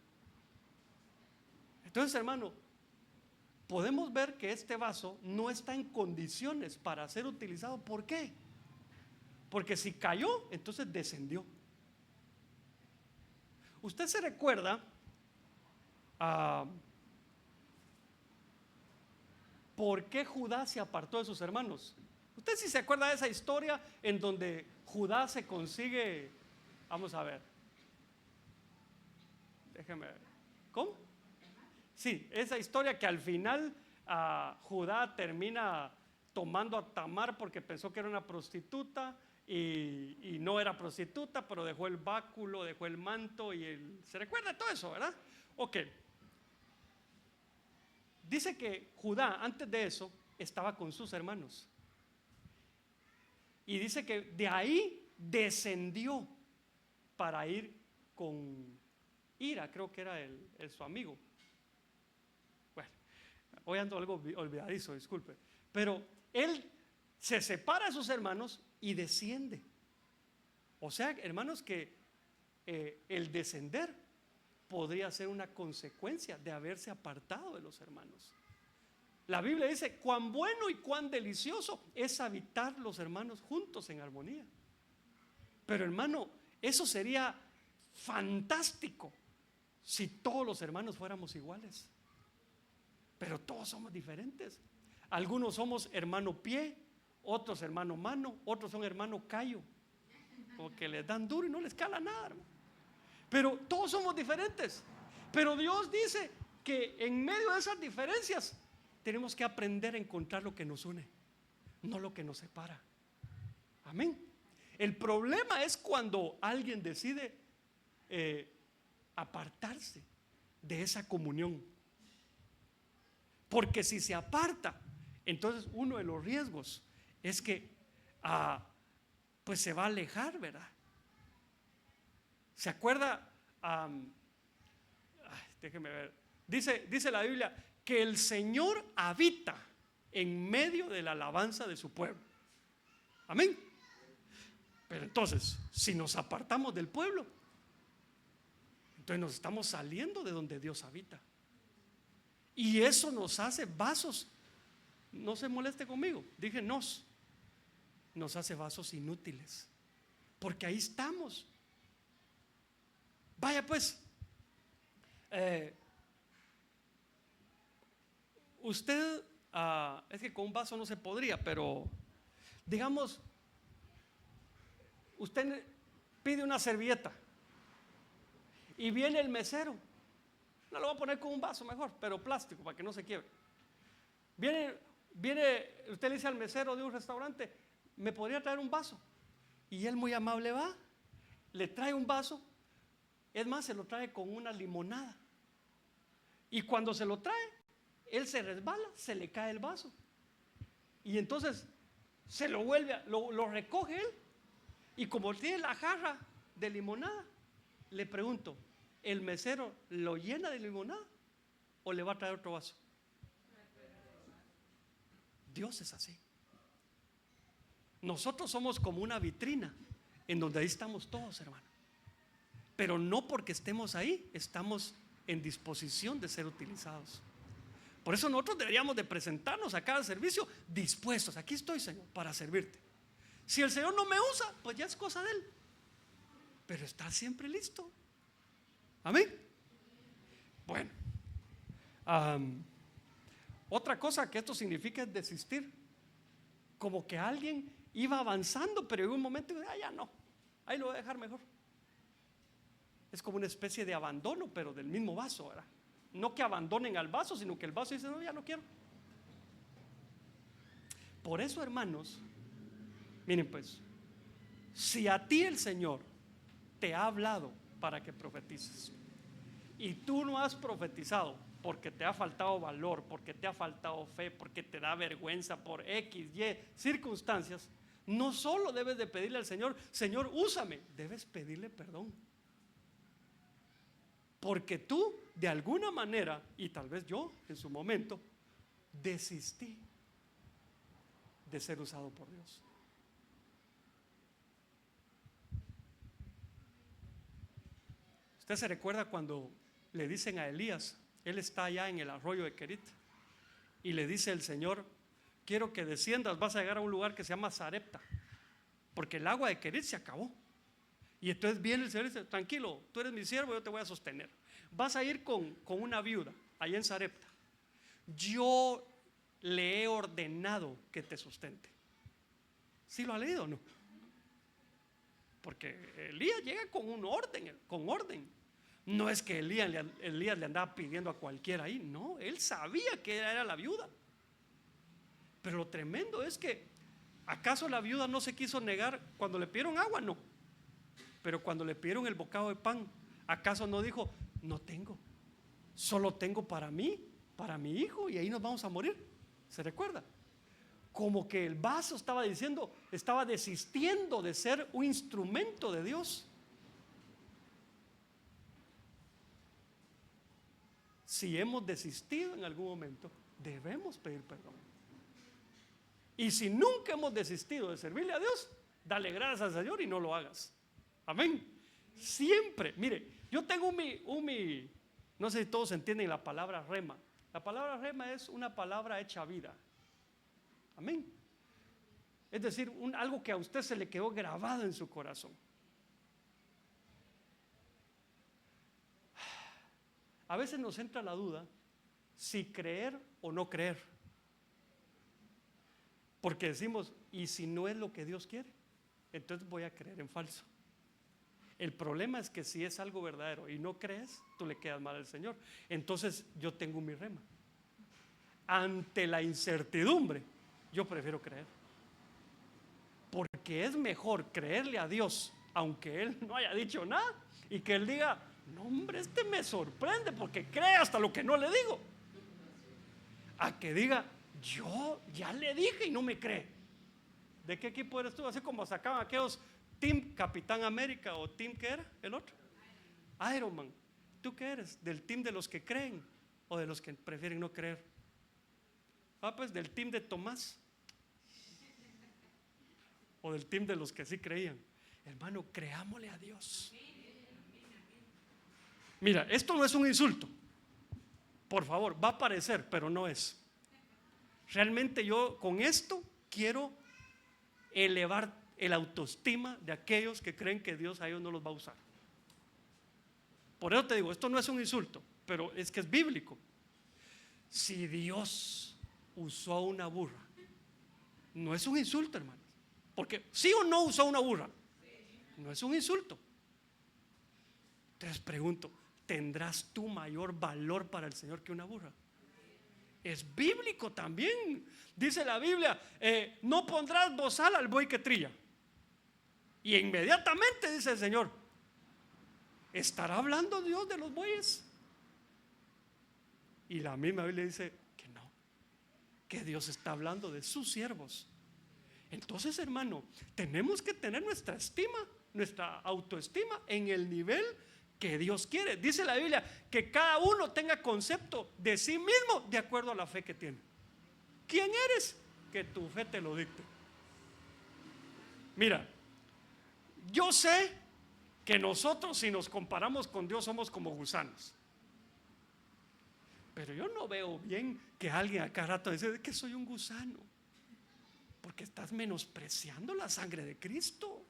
Entonces, hermano, podemos ver que este vaso no está en condiciones para ser utilizado. ¿Por qué? Porque si cayó, entonces descendió. Usted se recuerda ¿por qué Judá se apartó de sus hermanos? Usted sí se acuerda de esa historia en donde Judá se consigue, vamos a ver, déjeme ver, ¿cómo? Sí, esa historia que al final Judá termina tomando a Tamar porque pensó que era una prostituta y no era prostituta, pero dejó el báculo, dejó el manto ¿se recuerda de todo eso, verdad? Ok. Dice que Judá antes de eso estaba con sus hermanos. Y dice que de ahí descendió para ir con Ira, creo que era su amigo. Bueno, hoy ando algo olvidadizo, disculpe. Pero él se separa de sus hermanos y desciende. O sea, hermanos, que el descender podría ser una consecuencia de haberse apartado de los hermanos. La Biblia dice: cuán bueno y cuán delicioso es habitar los hermanos juntos en armonía. Pero hermano, eso sería fantástico si todos los hermanos fuéramos iguales. Pero todos somos diferentes. Algunos somos hermano pie, otros hermano mano, otros son hermano callo, como que les dan duro y no les cala nada, hermano. Pero todos somos diferentes. Pero Dios dice que en medio de esas diferencias tenemos que aprender a encontrar lo que nos une, no lo que nos separa. Amén. El problema es cuando alguien decide apartarse de esa comunión. Porque si se aparta, entonces uno de los riesgos es que pues se va a alejar, ¿verdad? ¿Se acuerda? Déjeme ver. Dice la Biblia que el Señor habita en medio de la alabanza de su pueblo. Amén. Pero entonces, si nos apartamos del pueblo, entonces nos estamos saliendo de donde Dios habita. Y eso nos hace vasos. No se moleste conmigo, dije nos hace vasos inútiles. Porque ahí estamos. Vaya pues, usted, es que con un vaso no se podría, pero digamos, usted pide una servilleta y viene el mesero. No lo voy a poner con un vaso mejor, pero plástico para que no se quiebre. Viene, usted le dice al mesero de un restaurante: ¿me podría traer un vaso? Y él muy amable va, le trae un vaso. Es más, se lo trae con una limonada. Y cuando se lo trae, él se resbala, se le cae el vaso. Y entonces se lo vuelve, lo recoge él. Y como tiene la jarra de limonada, le pregunto: ¿el mesero lo llena de limonada o le va a traer otro vaso? Dios es así. Nosotros somos como una vitrina en donde ahí estamos todos, hermano. Pero no porque estemos ahí estamos en disposición de ser utilizados. Por eso nosotros deberíamos de presentarnos a cada servicio dispuestos. Aquí estoy, Señor, para servirte. Si el Señor no me usa, pues ya es cosa de Él. Pero está siempre listo. Amén. Bueno, otra cosa que esto significa es desistir. Como que alguien iba avanzando, pero en un momento ya no, ahí lo voy a dejar mejor. Es como una especie de abandono, pero del mismo vaso, ¿verdad? No que abandonen al vaso, sino que el vaso dice: no, ya no quiero. Por eso, hermanos, miren pues, si a ti el Señor te ha hablado para que profetices y tú no has profetizado porque te ha faltado valor, porque te ha faltado fe, porque te da vergüenza por X, Y circunstancias, no solo debes de pedirle al Señor, Señor, úsame, debes pedirle perdón. Porque tú, de alguna manera, y tal vez yo en su momento, desistí de ser usado por Dios. Usted se recuerda cuando le dicen a Elías, él está allá en el arroyo de Querit, y le dice el Señor, quiero que desciendas, vas a llegar a un lugar que se llama Sarepta, porque el agua de Querit se acabó. Y entonces viene el Señor y dice, tranquilo, tú eres mi siervo, yo te voy a sostener. Vas a ir con una viuda allá en Sarepta. Yo le he ordenado que te sustente. ¿Sí lo ha leído o no? Porque Elías llega con un orden, con orden. No es que Elías le andaba pidiendo a cualquiera ahí, no, él sabía que era la viuda. Pero lo tremendo es que, ¿acaso la viuda no se quiso negar cuando le pidieron agua? No. Pero cuando le pidieron el bocado de pan, ¿acaso no dijo, no tengo, solo tengo para mí, para mi hijo, y ahí nos vamos a morir? ¿Se recuerda? Como que el vaso estaba diciendo, estaba desistiendo de ser un instrumento de Dios. Si hemos desistido en algún momento, debemos pedir perdón. Y si nunca hemos desistido de servirle a Dios, dale gracias al Señor y no lo hagas. Amén. Siempre, mire, yo tengo no sé si todos entienden la palabra rema. La palabra rema es una palabra hecha vida. Amén. Es decir, algo que a usted se le quedó grabado en su corazón. A veces nos entra la duda si creer o no creer. Porque decimos, ¿y si no es lo que Dios quiere? Entonces voy a creer en falso. El problema es que si es algo verdadero y no crees, tú le quedas mal al Señor. Entonces yo tengo mi rema. Ante la incertidumbre, yo prefiero creer. Porque es mejor creerle a Dios, aunque Él no haya dicho nada, y que Él diga, no hombre, este me sorprende porque cree hasta lo que no le digo. A que diga, yo ya le dije y no me cree. ¿De qué equipo eres tú? Así como sacaban aquellos Team Capitán América o Team, ¿qué era el otro? Iron Man. ¿Tú qué eres? ¿Del team de los que creen o de los que prefieren no creer? Pues del team de Tomás o del team de los que sí creían. Hermano, creámosle a Dios. Mira, esto no es un insulto, por favor, va a parecer, pero no es. Realmente yo con esto quiero elevar el autoestima de aquellos que creen que Dios a ellos no los va a usar. Por eso te digo, esto no es un insulto, pero es que es bíblico. Si Dios usó a una burra, no es un insulto, hermanos, porque sí o no usó una burra, no es un insulto. Entonces pregunto, ¿tendrás tú mayor valor para el Señor que una burra? Es bíblico también. Dice la Biblia, no pondrás bozal al buey que trilla. Y inmediatamente dice el Señor, ¿estará hablando Dios de los bueyes? Y la misma Biblia dice que no, que Dios está hablando de sus siervos. Entonces, hermano, tenemos que tener nuestra estima, nuestra autoestima en el nivel que Dios quiere. Dice la Biblia que cada uno tenga concepto de sí mismo de acuerdo a la fe que tiene. ¿Quién eres? Que tu fe te lo dicte. Mira, yo sé que nosotros, si nos comparamos con Dios, somos como gusanos. Pero yo no veo bien que alguien a cada rato dice que soy un gusano, porque estás menospreciando la sangre de Cristo.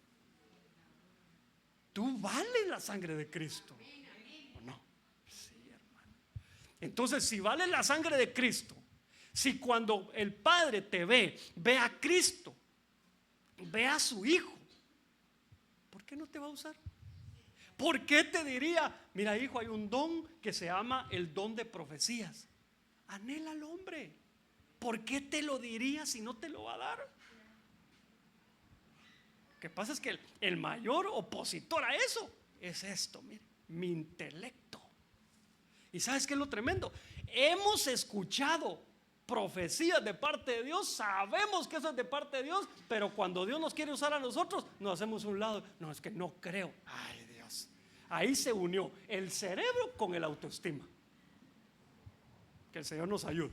Tú vales la sangre de Cristo, ¿o no? Sí, hermano. Entonces, si vale la sangre de Cristo, si cuando el Padre te ve a Cristo, ve a su Hijo, ¿por qué no te va a usar? ¿Por qué te diría, mira hijo, hay un don que se llama el don de profecías? Anhela al hombre. ¿por qué te lo diría si no te lo va a dar? Lo que pasa es que el mayor opositor a eso es esto, mire, mi intelecto. ¿Y sabes qué es lo tremendo? Hemos escuchado profecías de parte de Dios, sabemos que eso es de parte de Dios, pero cuando Dios nos quiere usar a nosotros, nos hacemos a un lado. No, es que no creo. Ay, Dios. Ahí se unió el cerebro con el autoestima. Que el Señor nos ayude.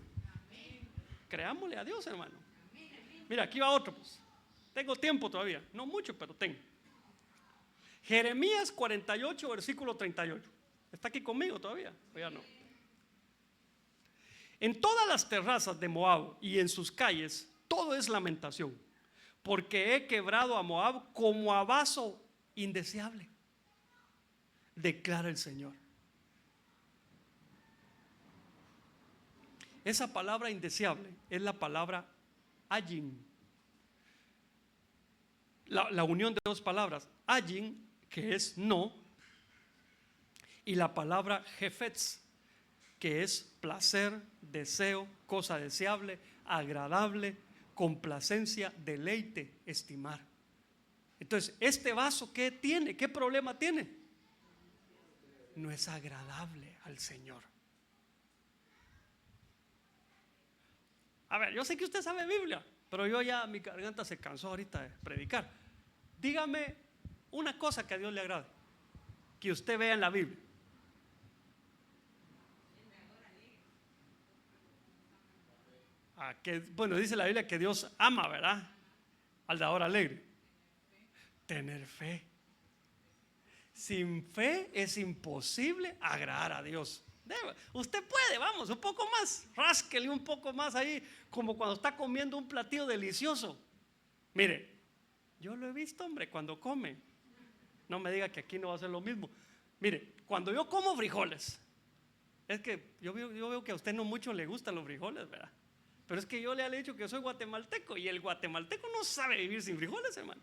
Creámosle a Dios, hermano. Mira, aquí va otro, pues. Tengo tiempo todavía, no mucho, pero tengo. Jeremías 48, versículo 38. ¿Está aquí conmigo todavía? O ya no. En todas las terrazas de Moab y en sus calles, todo es lamentación, porque he quebrado a Moab como a vaso indeseable, declara el Señor. Esa palabra indeseable es la palabra ayin. La unión de dos palabras, ayin, que es no, y la palabra jefetz, que es placer, deseo, cosa deseable, agradable, complacencia, deleite, estimar. Entonces, este vaso, ¿qué tiene? ¿Qué problema tiene? No es agradable al Señor. A ver, yo sé que usted sabe Biblia, pero yo ya, mi garganta se cansó ahorita de predicar. Dígame una cosa que a Dios le agrade, que usted vea en la Biblia. Bueno, dice la Biblia que Dios ama, ¿verdad? Al dador alegre. Tener fe. Sin fe es imposible agradar a Dios. Usted puede, vamos, un poco más, rásquele un poco más ahí, como cuando está comiendo un platillo delicioso. Mire, yo lo he visto, hombre, cuando come. No me diga que aquí no va a ser lo mismo. Mire, cuando yo como frijoles, es que yo veo que a usted no mucho le gustan los frijoles, ¿verdad? Pero es que yo le he dicho que soy guatemalteco y el guatemalteco no sabe vivir sin frijoles, hermano.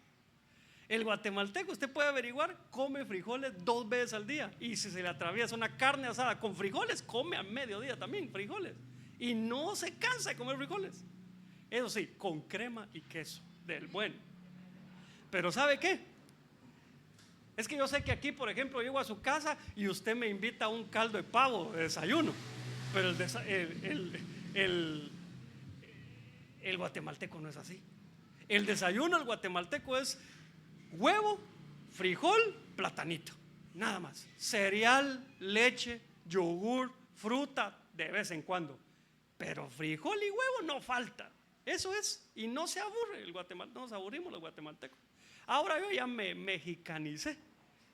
El guatemalteco, usted puede averiguar, come frijoles 2 veces al día. Y si se le atraviesa una carne asada con frijoles, come a mediodía también frijoles. Y no se cansa de comer frijoles. Eso sí, con crema y queso, del bueno. Pero ¿sabe qué? Es que yo sé que aquí, por ejemplo, llego a su casa y usted me invita a un caldo de pavo de desayuno. Pero el guatemalteco no es así. El desayuno del guatemalteco es huevo, frijol, platanito, nada más. Cereal, leche, yogur, fruta de vez en cuando. Pero frijol y huevo no falta. Eso es, y no se aburre el guatemalteco, no nos aburrimos los guatemaltecos. Ahora yo ya me mexicanicé.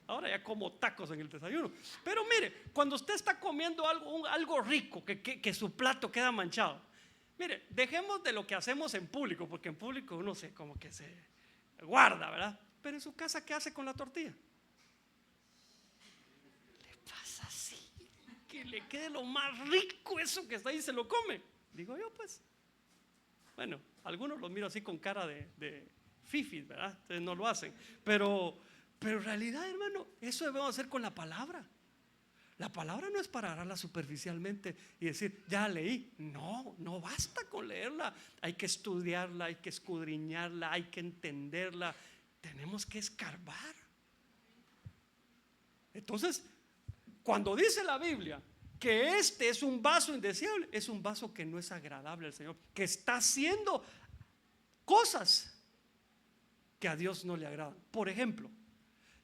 Ahora ya como tacos en el desayuno. Pero mire, cuando usted está comiendo algo rico, que su plato queda manchado, mire, dejemos de lo que hacemos en público, porque en público uno se como que se guarda, ¿verdad? Pero en su casa, ¿qué hace con la tortilla? Le pasa así, que le quede lo más rico eso que está ahí, se lo come. Digo yo, pues. Bueno, algunos los miro así con cara de fifis, ¿verdad? Entonces no lo hacen. Pero en realidad, hermano, eso debemos hacer con la palabra. La palabra no es para agarrarla superficialmente y decir, ya leí. No, no basta con leerla. Hay que estudiarla, hay que escudriñarla, hay que entenderla. Tenemos que escarbar. Entonces, cuando dice la Biblia que este es un vaso indeseable, es un vaso que no es agradable al Señor, que está haciendo cosas que a Dios no le agradan. Por ejemplo,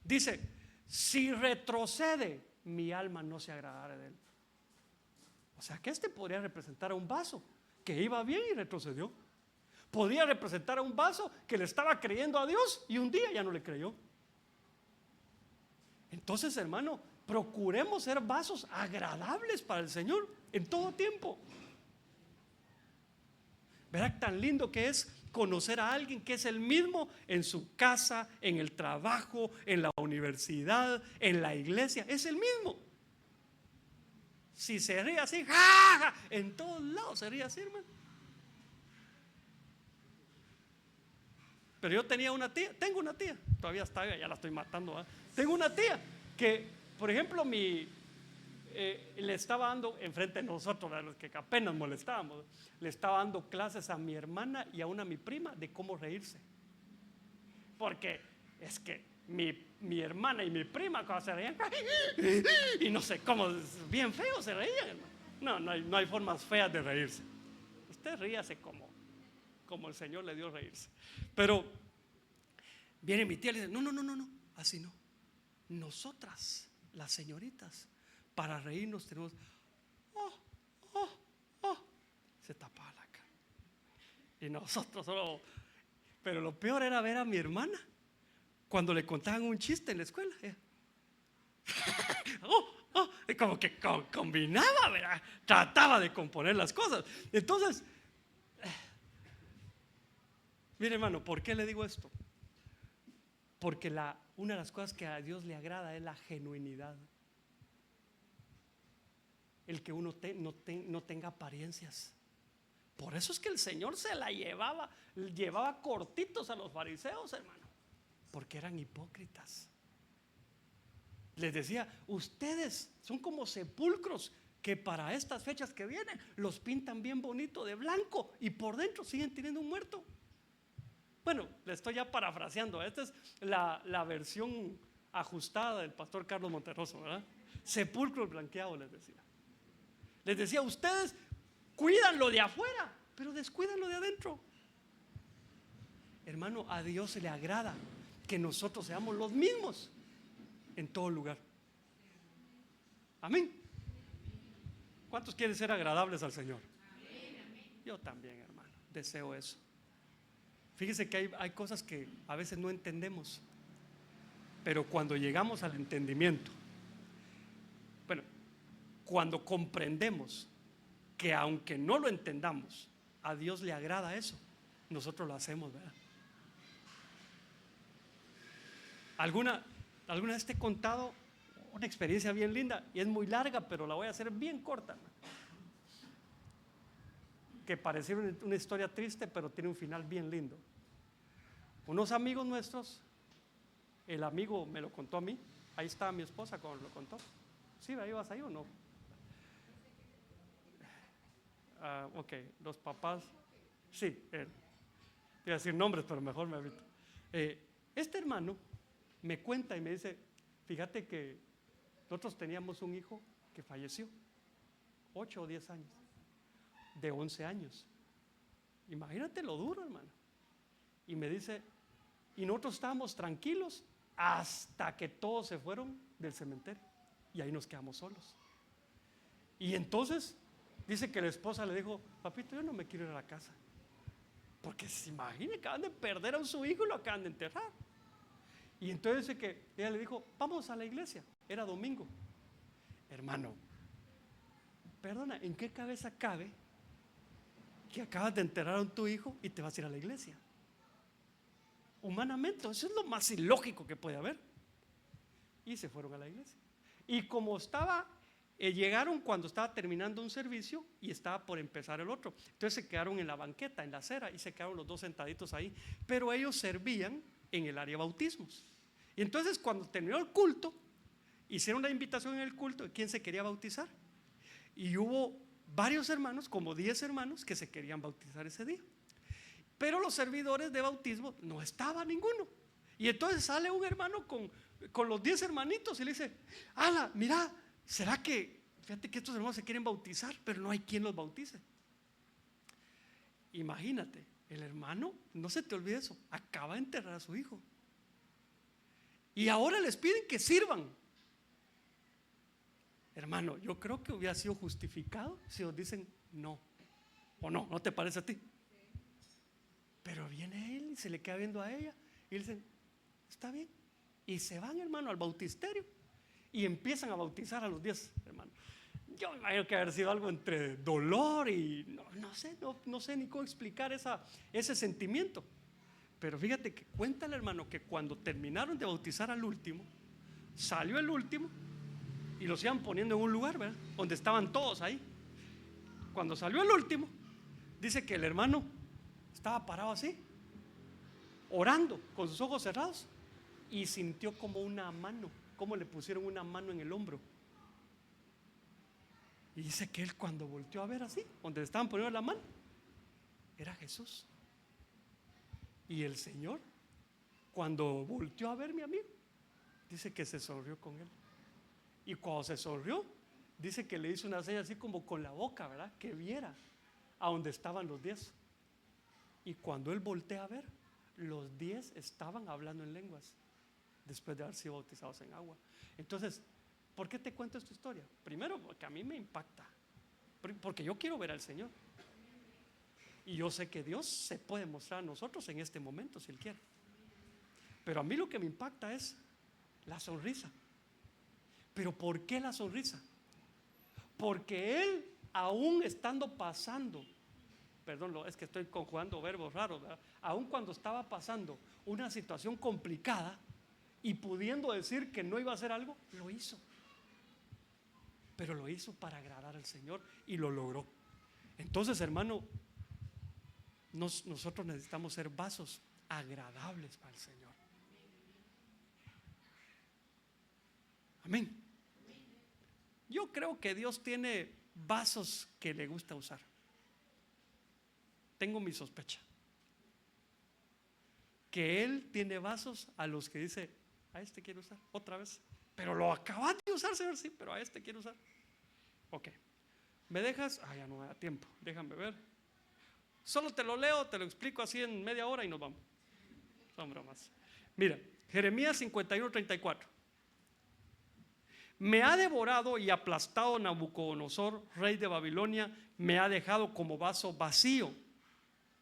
dice, si retrocede, mi alma no se agradará de él. O sea que este podría representar a un vaso que iba bien y retrocedió. Podría representar a un vaso que le estaba creyendo a Dios y un día ya no le creyó. Entonces, hermano, procuremos ser vasos agradables para el Señor en todo tiempo. ¿Verdad tan lindo que es conocer a alguien que es el mismo en su casa, en el trabajo, en la universidad, en la iglesia? Es el mismo. Si se ríe así, ¡ja, ja! En todos lados se ríe así, hermano. Pero yo tengo una tía, todavía está, ya la estoy matando, ¿eh? Tengo una tía que, por ejemplo, le estaba dando, enfrente de nosotros, a los que apenas molestábamos, le estaba dando clases a mi hermana y a mi prima de cómo reírse. Porque es que mi hermana y mi prima cuando se reían, y no sé cómo, bien feo se reían, hermano. No hay formas feas de reírse. Usted ríase como el Señor le dio reírse. Pero viene mi tía y le dice, no, así no. Nosotras, las señoritas, para reírnos tenemos, se tapaba la cara. Y nosotros solo, pero lo peor era ver a mi hermana cuando le contaban un chiste en la escuela. Como que combinaba, ¿verdad? Trataba de componer las cosas. Entonces, mire, hermano, ¿por qué le digo esto? Porque una de las cosas que a Dios le agrada es la genuinidad. El que uno no tenga apariencias. Por eso es que el Señor se la llevaba cortitos a los fariseos, hermano, porque eran hipócritas. Les decía, ustedes son como sepulcros que para estas fechas que vienen los pintan bien bonito de blanco y por dentro siguen teniendo un muerto. Bueno, le estoy ya parafraseando. Esta es la versión ajustada del pastor Carlos Monterroso, ¿verdad? Sepulcros blanqueados, les decía. Les decía, ustedes cuidan lo de afuera, pero descuidan lo de adentro. Hermano, a Dios se le agrada que nosotros seamos los mismos en todo lugar. Amén. ¿Cuántos quieren ser agradables al Señor? Yo también, hermano, deseo eso. Fíjese que hay cosas que a veces no entendemos, pero cuando llegamos al entendimiento, bueno, cuando comprendemos que aunque no lo entendamos, a Dios le agrada eso, nosotros lo hacemos, ¿verdad? ¿Alguna vez te he contado una experiencia bien linda? Y es muy larga, pero la voy a hacer bien corta, que parece una historia triste, pero tiene un final bien lindo. Unos amigos nuestros, el amigo me lo contó a mí, ahí estaba mi esposa cuando lo contó. ¿Sí, ahí vas ahí o no? Ok, los papás, sí, voy a decir nombres, pero mejor me evito. Este hermano me cuenta y me dice, fíjate que nosotros teníamos un hijo que falleció, 8 o 10 años, de 11 años. Imagínate lo duro, hermano. Y me dice, y nosotros estábamos tranquilos hasta que todos se fueron del cementerio y ahí nos quedamos solos. Y entonces dice que la esposa le dijo, papito, yo no me quiero ir a la casa, porque se imagina, acaban de perder a su hijo y lo acaban de enterrar. Y entonces dice que ella le dijo, vamos a la iglesia, era domingo. Hermano, perdona, ¿en qué cabeza cabe que acabas de enterrar a tu hijo y te vas a ir a la iglesia? Humanamente, eso es lo más ilógico que puede haber. Y se fueron a la iglesia. Y como llegaron cuando estaba terminando un servicio y estaba por empezar el otro. Entonces se quedaron en la banqueta, en la acera, y se quedaron los dos sentaditos ahí. Pero ellos servían en el área de bautismos. Y entonces cuando terminó el culto, hicieron la invitación en el culto de quién se quería bautizar. Y hubo varios hermanos, como 10 hermanos, que se querían bautizar ese día. Pero los servidores de bautismo no estaba ninguno. Y entonces sale un hermano con los 10 hermanitos y le dice, ala, mira, ¿será que, fíjate que estos hermanos se quieren bautizar, pero no hay quien los bautice? Imagínate, el hermano, no se te olvide eso, acaba de enterrar a su hijo. Y ahora les piden que sirvan. Hermano, yo creo que hubiera sido justificado si os dicen no. ¿O no? ¿No te parece a ti? Pero viene él y se le queda viendo a ella y le dicen, está bien. Y se van, hermano, al bautisterio y empiezan a bautizar a los 10 hermanos. Yo me imagino que haber sido algo entre dolor y no sé ni cómo explicar ese sentimiento. Pero fíjate que cuenta el hermano que cuando terminaron de bautizar al último, salió el último y los iban poniendo en un lugar, ¿verdad?, donde estaban todos ahí. Cuando salió el último, dice que el hermano estaba parado así, orando con sus ojos cerrados, y sintió como una mano, como le pusieron una mano en el hombro. Y dice que él cuando volteó a ver así, donde le estaban poniendo la mano, era Jesús. Y el Señor, cuando volteó a ver mi amigo, dice que se sonrió con él. Y cuando se sonrió, dice que le hizo una seña así como con la boca, ¿verdad? Que viera a donde estaban los 10. Y cuando él voltea a ver, los 10 estaban hablando en lenguas después de haber sido bautizados en agua. Entonces, ¿por qué te cuento esta historia? Primero, porque a mí me impacta, porque yo quiero ver al Señor. Y yo sé que Dios se puede mostrar a nosotros en este momento si Él quiere. Pero a mí lo que me impacta es la sonrisa. ¿Pero por qué la sonrisa? Porque Él, aún estando pasando, perdón, es que estoy conjugando verbos raros, ¿verdad? Aún cuando estaba pasando una situación complicada y pudiendo decir que no iba a hacer algo, lo hizo. Pero lo hizo para agradar al Señor y lo logró. Entonces, hermano, nosotros necesitamos ser vasos agradables para el Señor. Amén. Yo creo que Dios tiene vasos que le gusta usar. Tengo mi sospecha que Él tiene vasos a los que dice: a este quiero usar otra vez. Pero lo acabas de usar, Señor, sí, pero a este quiero usar. Ok, ¿me dejas? Ya no me da tiempo, déjame ver. Solo te lo leo, te lo explico así en media hora y nos vamos. Son bromas. Mira, Jeremías 51:34. Me ha devorado y aplastado Nabucodonosor, rey de Babilonia, me ha dejado como vaso vacío.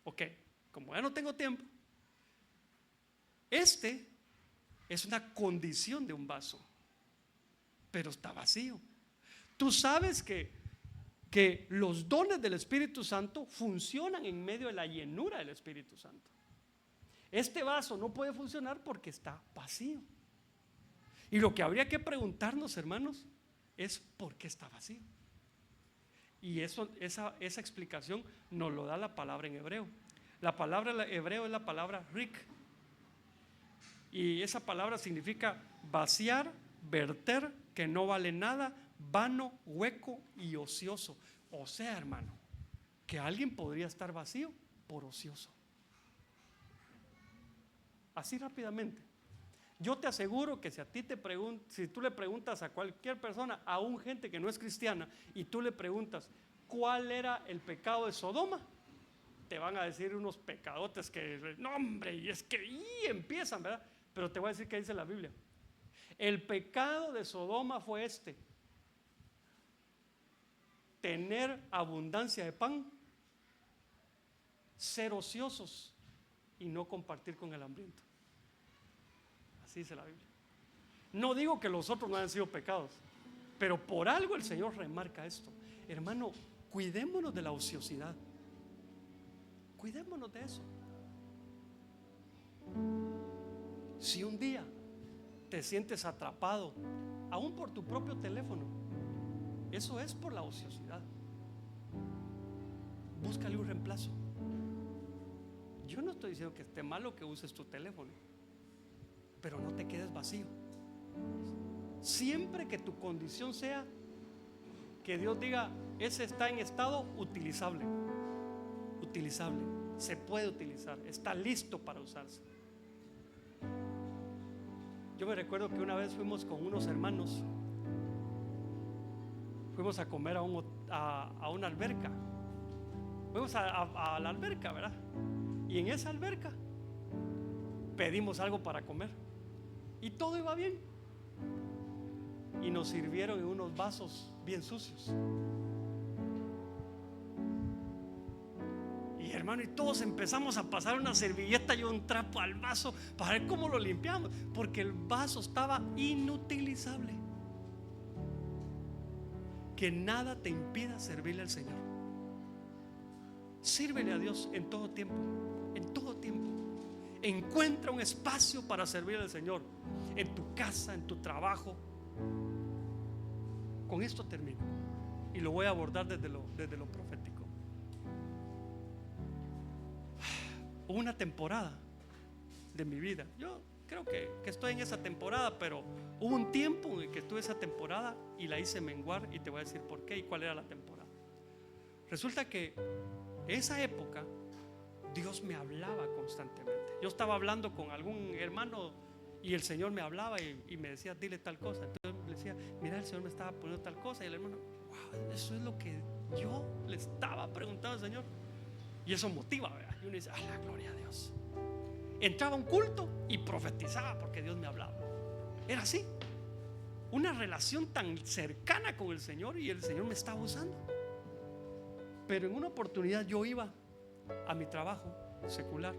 Ok, como ya no tengo tiempo, este es una condición de un vaso, pero está vacío. Tú sabes que los dones del Espíritu Santo funcionan en medio de la llenura del Espíritu Santo. Este vaso no puede funcionar porque está vacío. Y lo que habría que preguntarnos, hermanos, es ¿por qué está vacío? Y esa explicación nos lo da la palabra en hebreo. La palabra en hebreo es la palabra rik. Y esa palabra significa vaciar, verter, que no vale nada, vano, hueco y ocioso. O sea, hermano, que alguien podría estar vacío por ocioso. Así rápidamente. Yo te aseguro que si tú le preguntas a cualquier persona, aún gente que no es cristiana, y tú le preguntas cuál era el pecado de Sodoma, te van a decir unos pecadotes que, no hombre, y es que empiezan, ¿verdad? Pero te voy a decir qué dice la Biblia. El pecado de Sodoma fue tener abundancia de pan, ser ociosos y no compartir con el hambriento. Así dice la Biblia. No digo que los otros no hayan sido pecados, pero por algo el Señor remarca esto. Hermano, cuidémonos de la ociosidad. Cuidémonos de eso. Si un día te sientes atrapado, aún por tu propio teléfono, eso es por la ociosidad. Búscale un reemplazo. Yo no estoy diciendo que esté malo que uses tu teléfono, pero no te quedes vacío. Siempre que tu condición sea que Dios diga, ese está en estado utilizable, se puede utilizar, está listo para usarse. Yo me recuerdo que una vez fuimos con unos hermanos, fuimos a comer a una alberca. Fuimos a la alberca, ¿verdad? Y en esa alberca pedimos algo para comer y todo iba bien, y nos sirvieron en unos vasos bien sucios. Y hermano, y todos empezamos a pasar una servilleta y un trapo al vaso para ver cómo lo limpiamos, porque el vaso estaba inutilizable. Que nada te impida servirle al Señor. Sírvele a Dios en todo tiempo, en todo tiempo. Encuentra un espacio para servirle al Señor, en tu casa, en tu trabajo. Con esto termino y lo voy a abordar desde lo profético. Hubo una temporada de mi vida, yo creo que estoy en esa temporada, pero hubo un tiempo en el que tuve esa temporada y la hice menguar, y te voy a decir por qué y cuál era la temporada. Resulta que esa época Dios me hablaba constantemente. Yo estaba hablando con algún hermano y el Señor me hablaba y me decía, dile tal cosa. Entonces le decía, mira, el Señor me estaba poniendo tal cosa. Y el hermano, wow, eso es lo que yo le estaba preguntando al Señor. Y eso motiva, ¿verdad? Y uno dice, la gloria a Dios. Entraba a un culto y profetizaba porque Dios me hablaba. Era así, una relación tan cercana con el Señor, y el Señor me estaba usando. Pero en una oportunidad yo iba a mi trabajo secular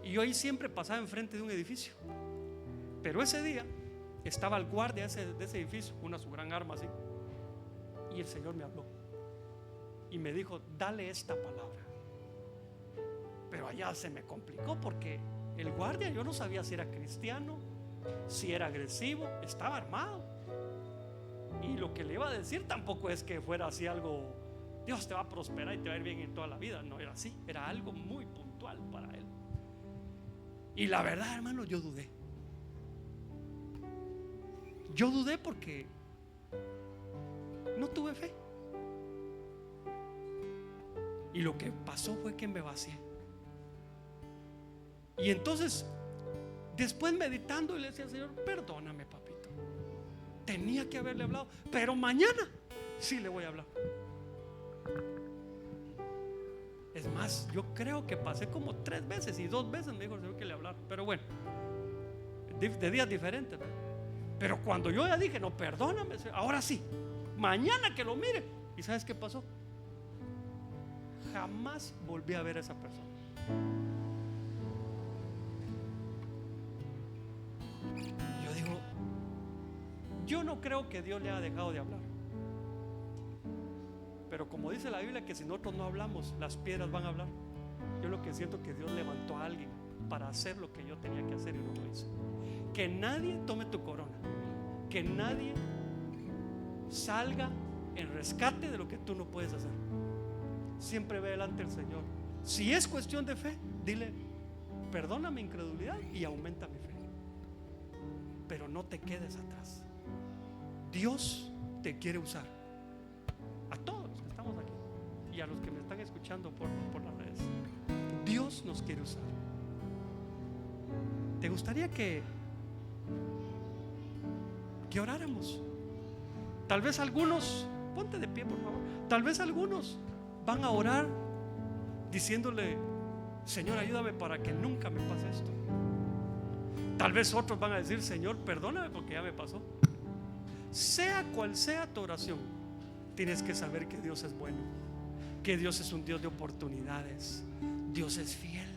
y yo ahí siempre pasaba enfrente de un edificio, pero ese día estaba el guardia de ese edificio con su gran arma así, y el Señor me habló y me dijo, dale esta palabra. Pero allá se me complicó porque el guardia, yo no sabía si era cristiano, si era agresivo, estaba armado, y lo que le iba a decir tampoco es que fuera así algo, Dios te va a prosperar y te va a ir bien en toda la vida. No era así, era algo muy puntual para él. Y la verdad, hermano, yo dudé. Yo dudé porque no tuve fe. Y lo que pasó fue que me vacié. Y entonces, después meditando, y le decía al Señor, perdóname, papito, tenía que haberle hablado, pero mañana sí le voy a hablar. Es más, yo creo que pasé como 3 veces y 2 veces me dijo el Señor que le hablara. Pero bueno, de días diferentes, ¿verdad? Pero cuando yo ya dije, no, perdóname, ahora sí, mañana que lo mire. ¿Y sabes qué pasó? Jamás volví a ver a esa persona. Yo digo, yo no creo que Dios le haya dejado de hablar, pero como dice la Biblia que si nosotros no hablamos, las piedras van a hablar. Yo lo que siento que Dios levantó a alguien para hacer lo que yo tenía que hacer y no lo hice. Que nadie tome tu corona, que nadie salga en rescate de lo que tú no puedes hacer. Siempre ve delante del Señor. Si es cuestión de fe, dile, perdona mi incredulidad y aumenta mi fe. Pero no te quedes atrás. Dios te quiere usar. A todos los que estamos aquí y a los que me están escuchando por las redes, Dios nos quiere usar. ¿Te gustaría que oráramos? Tal vez algunos, ponte de pie por favor, tal vez algunos van a orar diciéndole, Señor, ayúdame para que nunca me pase esto. Tal vez otros van a decir, Señor, perdóname porque ya me pasó. Sea cual sea tu oración, tienes que saber que Dios es bueno, que Dios es un Dios de oportunidades. Dios es fiel.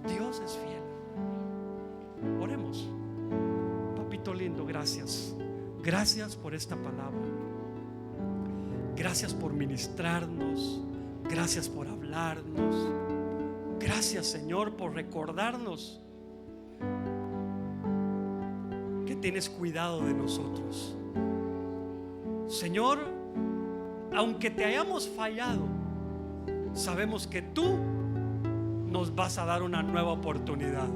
Dios es fiel. Oremos. Papito lindo, gracias. Gracias por esta palabra. Gracias por ministrarnos. Gracias por hablarnos. Gracias, Señor, por recordarnos que tienes cuidado de nosotros. Señor, aunque te hayamos fallado, sabemos que tú nos vas a dar una nueva oportunidad.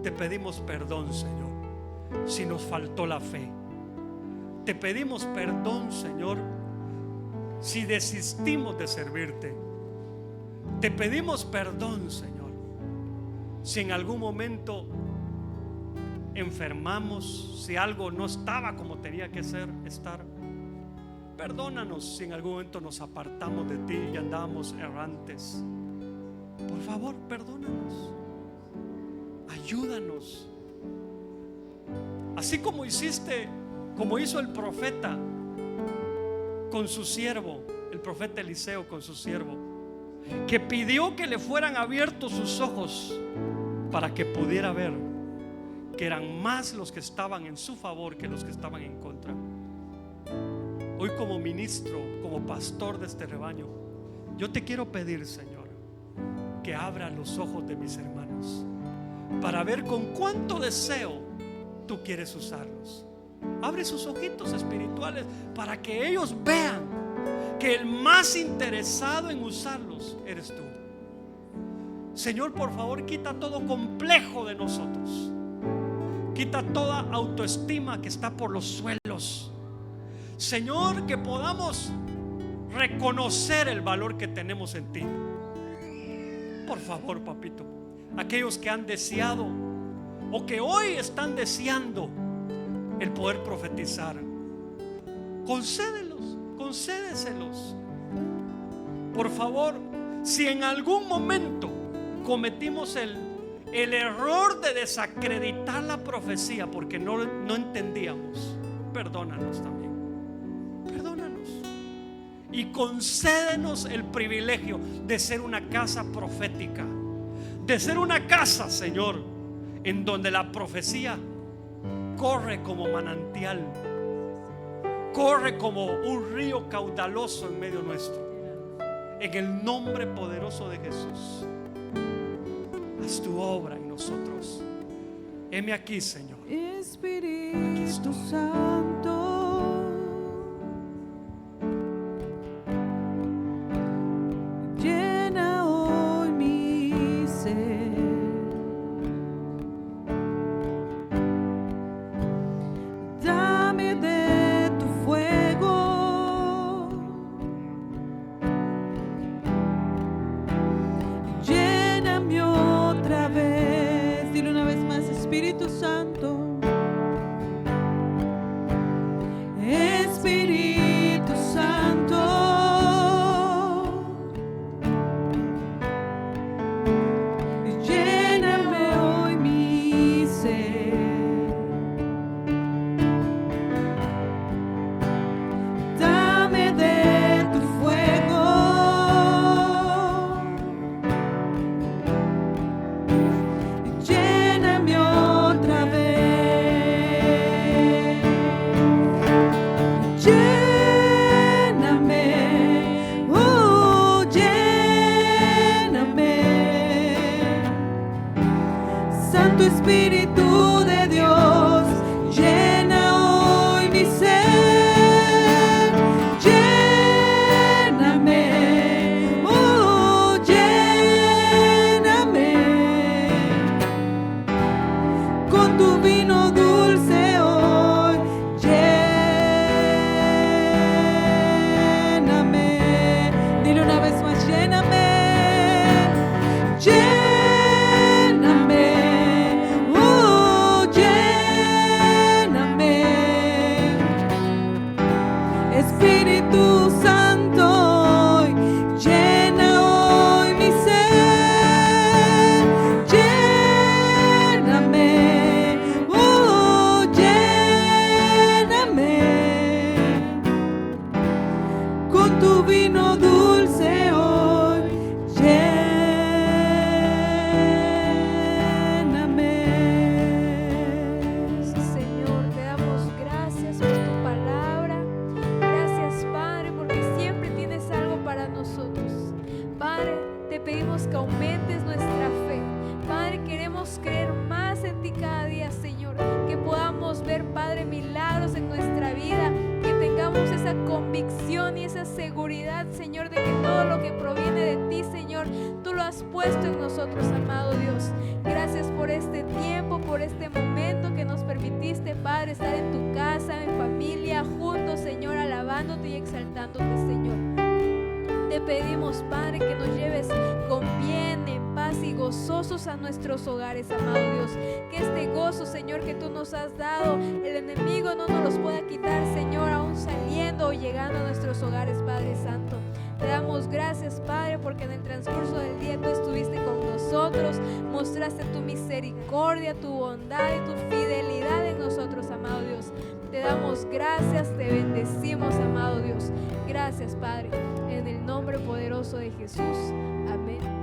Te pedimos perdón, Señor, si nos faltó la fe. Te pedimos perdón, Señor, si desistimos de servirte. Te pedimos perdón, Señor, si en algún momento enfermamos, si algo no estaba como tenía que estar. Perdónanos si en algún momento nos apartamos de ti y andábamos errantes. Por favor, perdónanos. Ayúdanos. Así como hizo el profeta con su siervo, el profeta Eliseo con su siervo, que pidió que le fueran abiertos sus ojos para que pudiera ver que eran más los que estaban en su favor que los que estaban en contra. Hoy, como ministro, como pastor de este rebaño, yo te quiero pedir, Señor, que abra los ojos de mis hermanos para ver con cuánto deseo tú quieres usarlos. Abre sus ojitos espirituales para que ellos vean que el más interesado en usarlos eres tú. Señor, por favor, quita todo complejo de nosotros. Quita toda autoestima que está por los suelos. Señor, que podamos reconocer el valor que tenemos en ti. Por favor, papito, aquellos que han deseado o que hoy están deseando el poder profetizar, concédeselos. Por favor, si en algún momento cometimos el error de desacreditar la profecía porque no entendíamos, perdónanos también. Perdónanos y concédenos el privilegio de ser una casa profética, de ser una casa, Señor, en donde la profecía corre como manantial, corre como un río caudaloso en medio nuestro. En el nombre poderoso de Jesús, haz tu obra en nosotros. Heme aquí, Señor. Espíritu Santo, llena hoy mi ser. Dame de tu fuego, lléname otra vez. Dile una vez más, Espíritu Santo. Espíritu Santo, lléname hoy mi ser. Dame de tu fuego, lléname otra vez. Lléname, oh, lléname. Santo Espíritu de Dios, llena hoy mi ser. Lléname, oh, lléname con tu vino dulce hoy. Lléname, dile una vez más, lléname. Lléname, oh, lléname. Espíritu Santo, hoy, llena hoy mi ser. Lléname, oh, lléname con tu vino dulce hoy. Lléname. Sí, Señor, te damos gracias por tu palabra. Gracias, Padre, porque siempre tienes algo para nosotros. Padre, te pedimos que aumentes nuestra fe. Padre, queremos creer más en ti cada día, Señor. Que podamos ver, Padre, milagros en nuestra vida. Que tengamos esa convicción y esa seguridad, Señor, de que todo lo que proviene de ti, Señor, tú lo has puesto en nosotros, amado Dios. Gracias por este tiempo, por este momento que nos permitiste, Padre, estar en tu casa, en familia, juntos, Señor, alabándote y exaltándote, Señor. Te pedimos, Padre, que nos lleves con bien, en paz y gozosos a nuestros hogares, amado Dios. Que este gozo, Señor, que tú nos has dado, el enemigo no nos los pueda quitar, Señor, aún saliendo o llegando a nuestros hogares, Padre Santo. Te damos gracias, Padre, porque en el transcurso del día tú estuviste con nosotros, mostraste tu misericordia, tu bondad y tu fidelidad en nosotros, amado Dios. Te damos gracias, te bendecimos, amado Dios. Gracias, Padre, en el nombre poderoso de Jesús. Amén.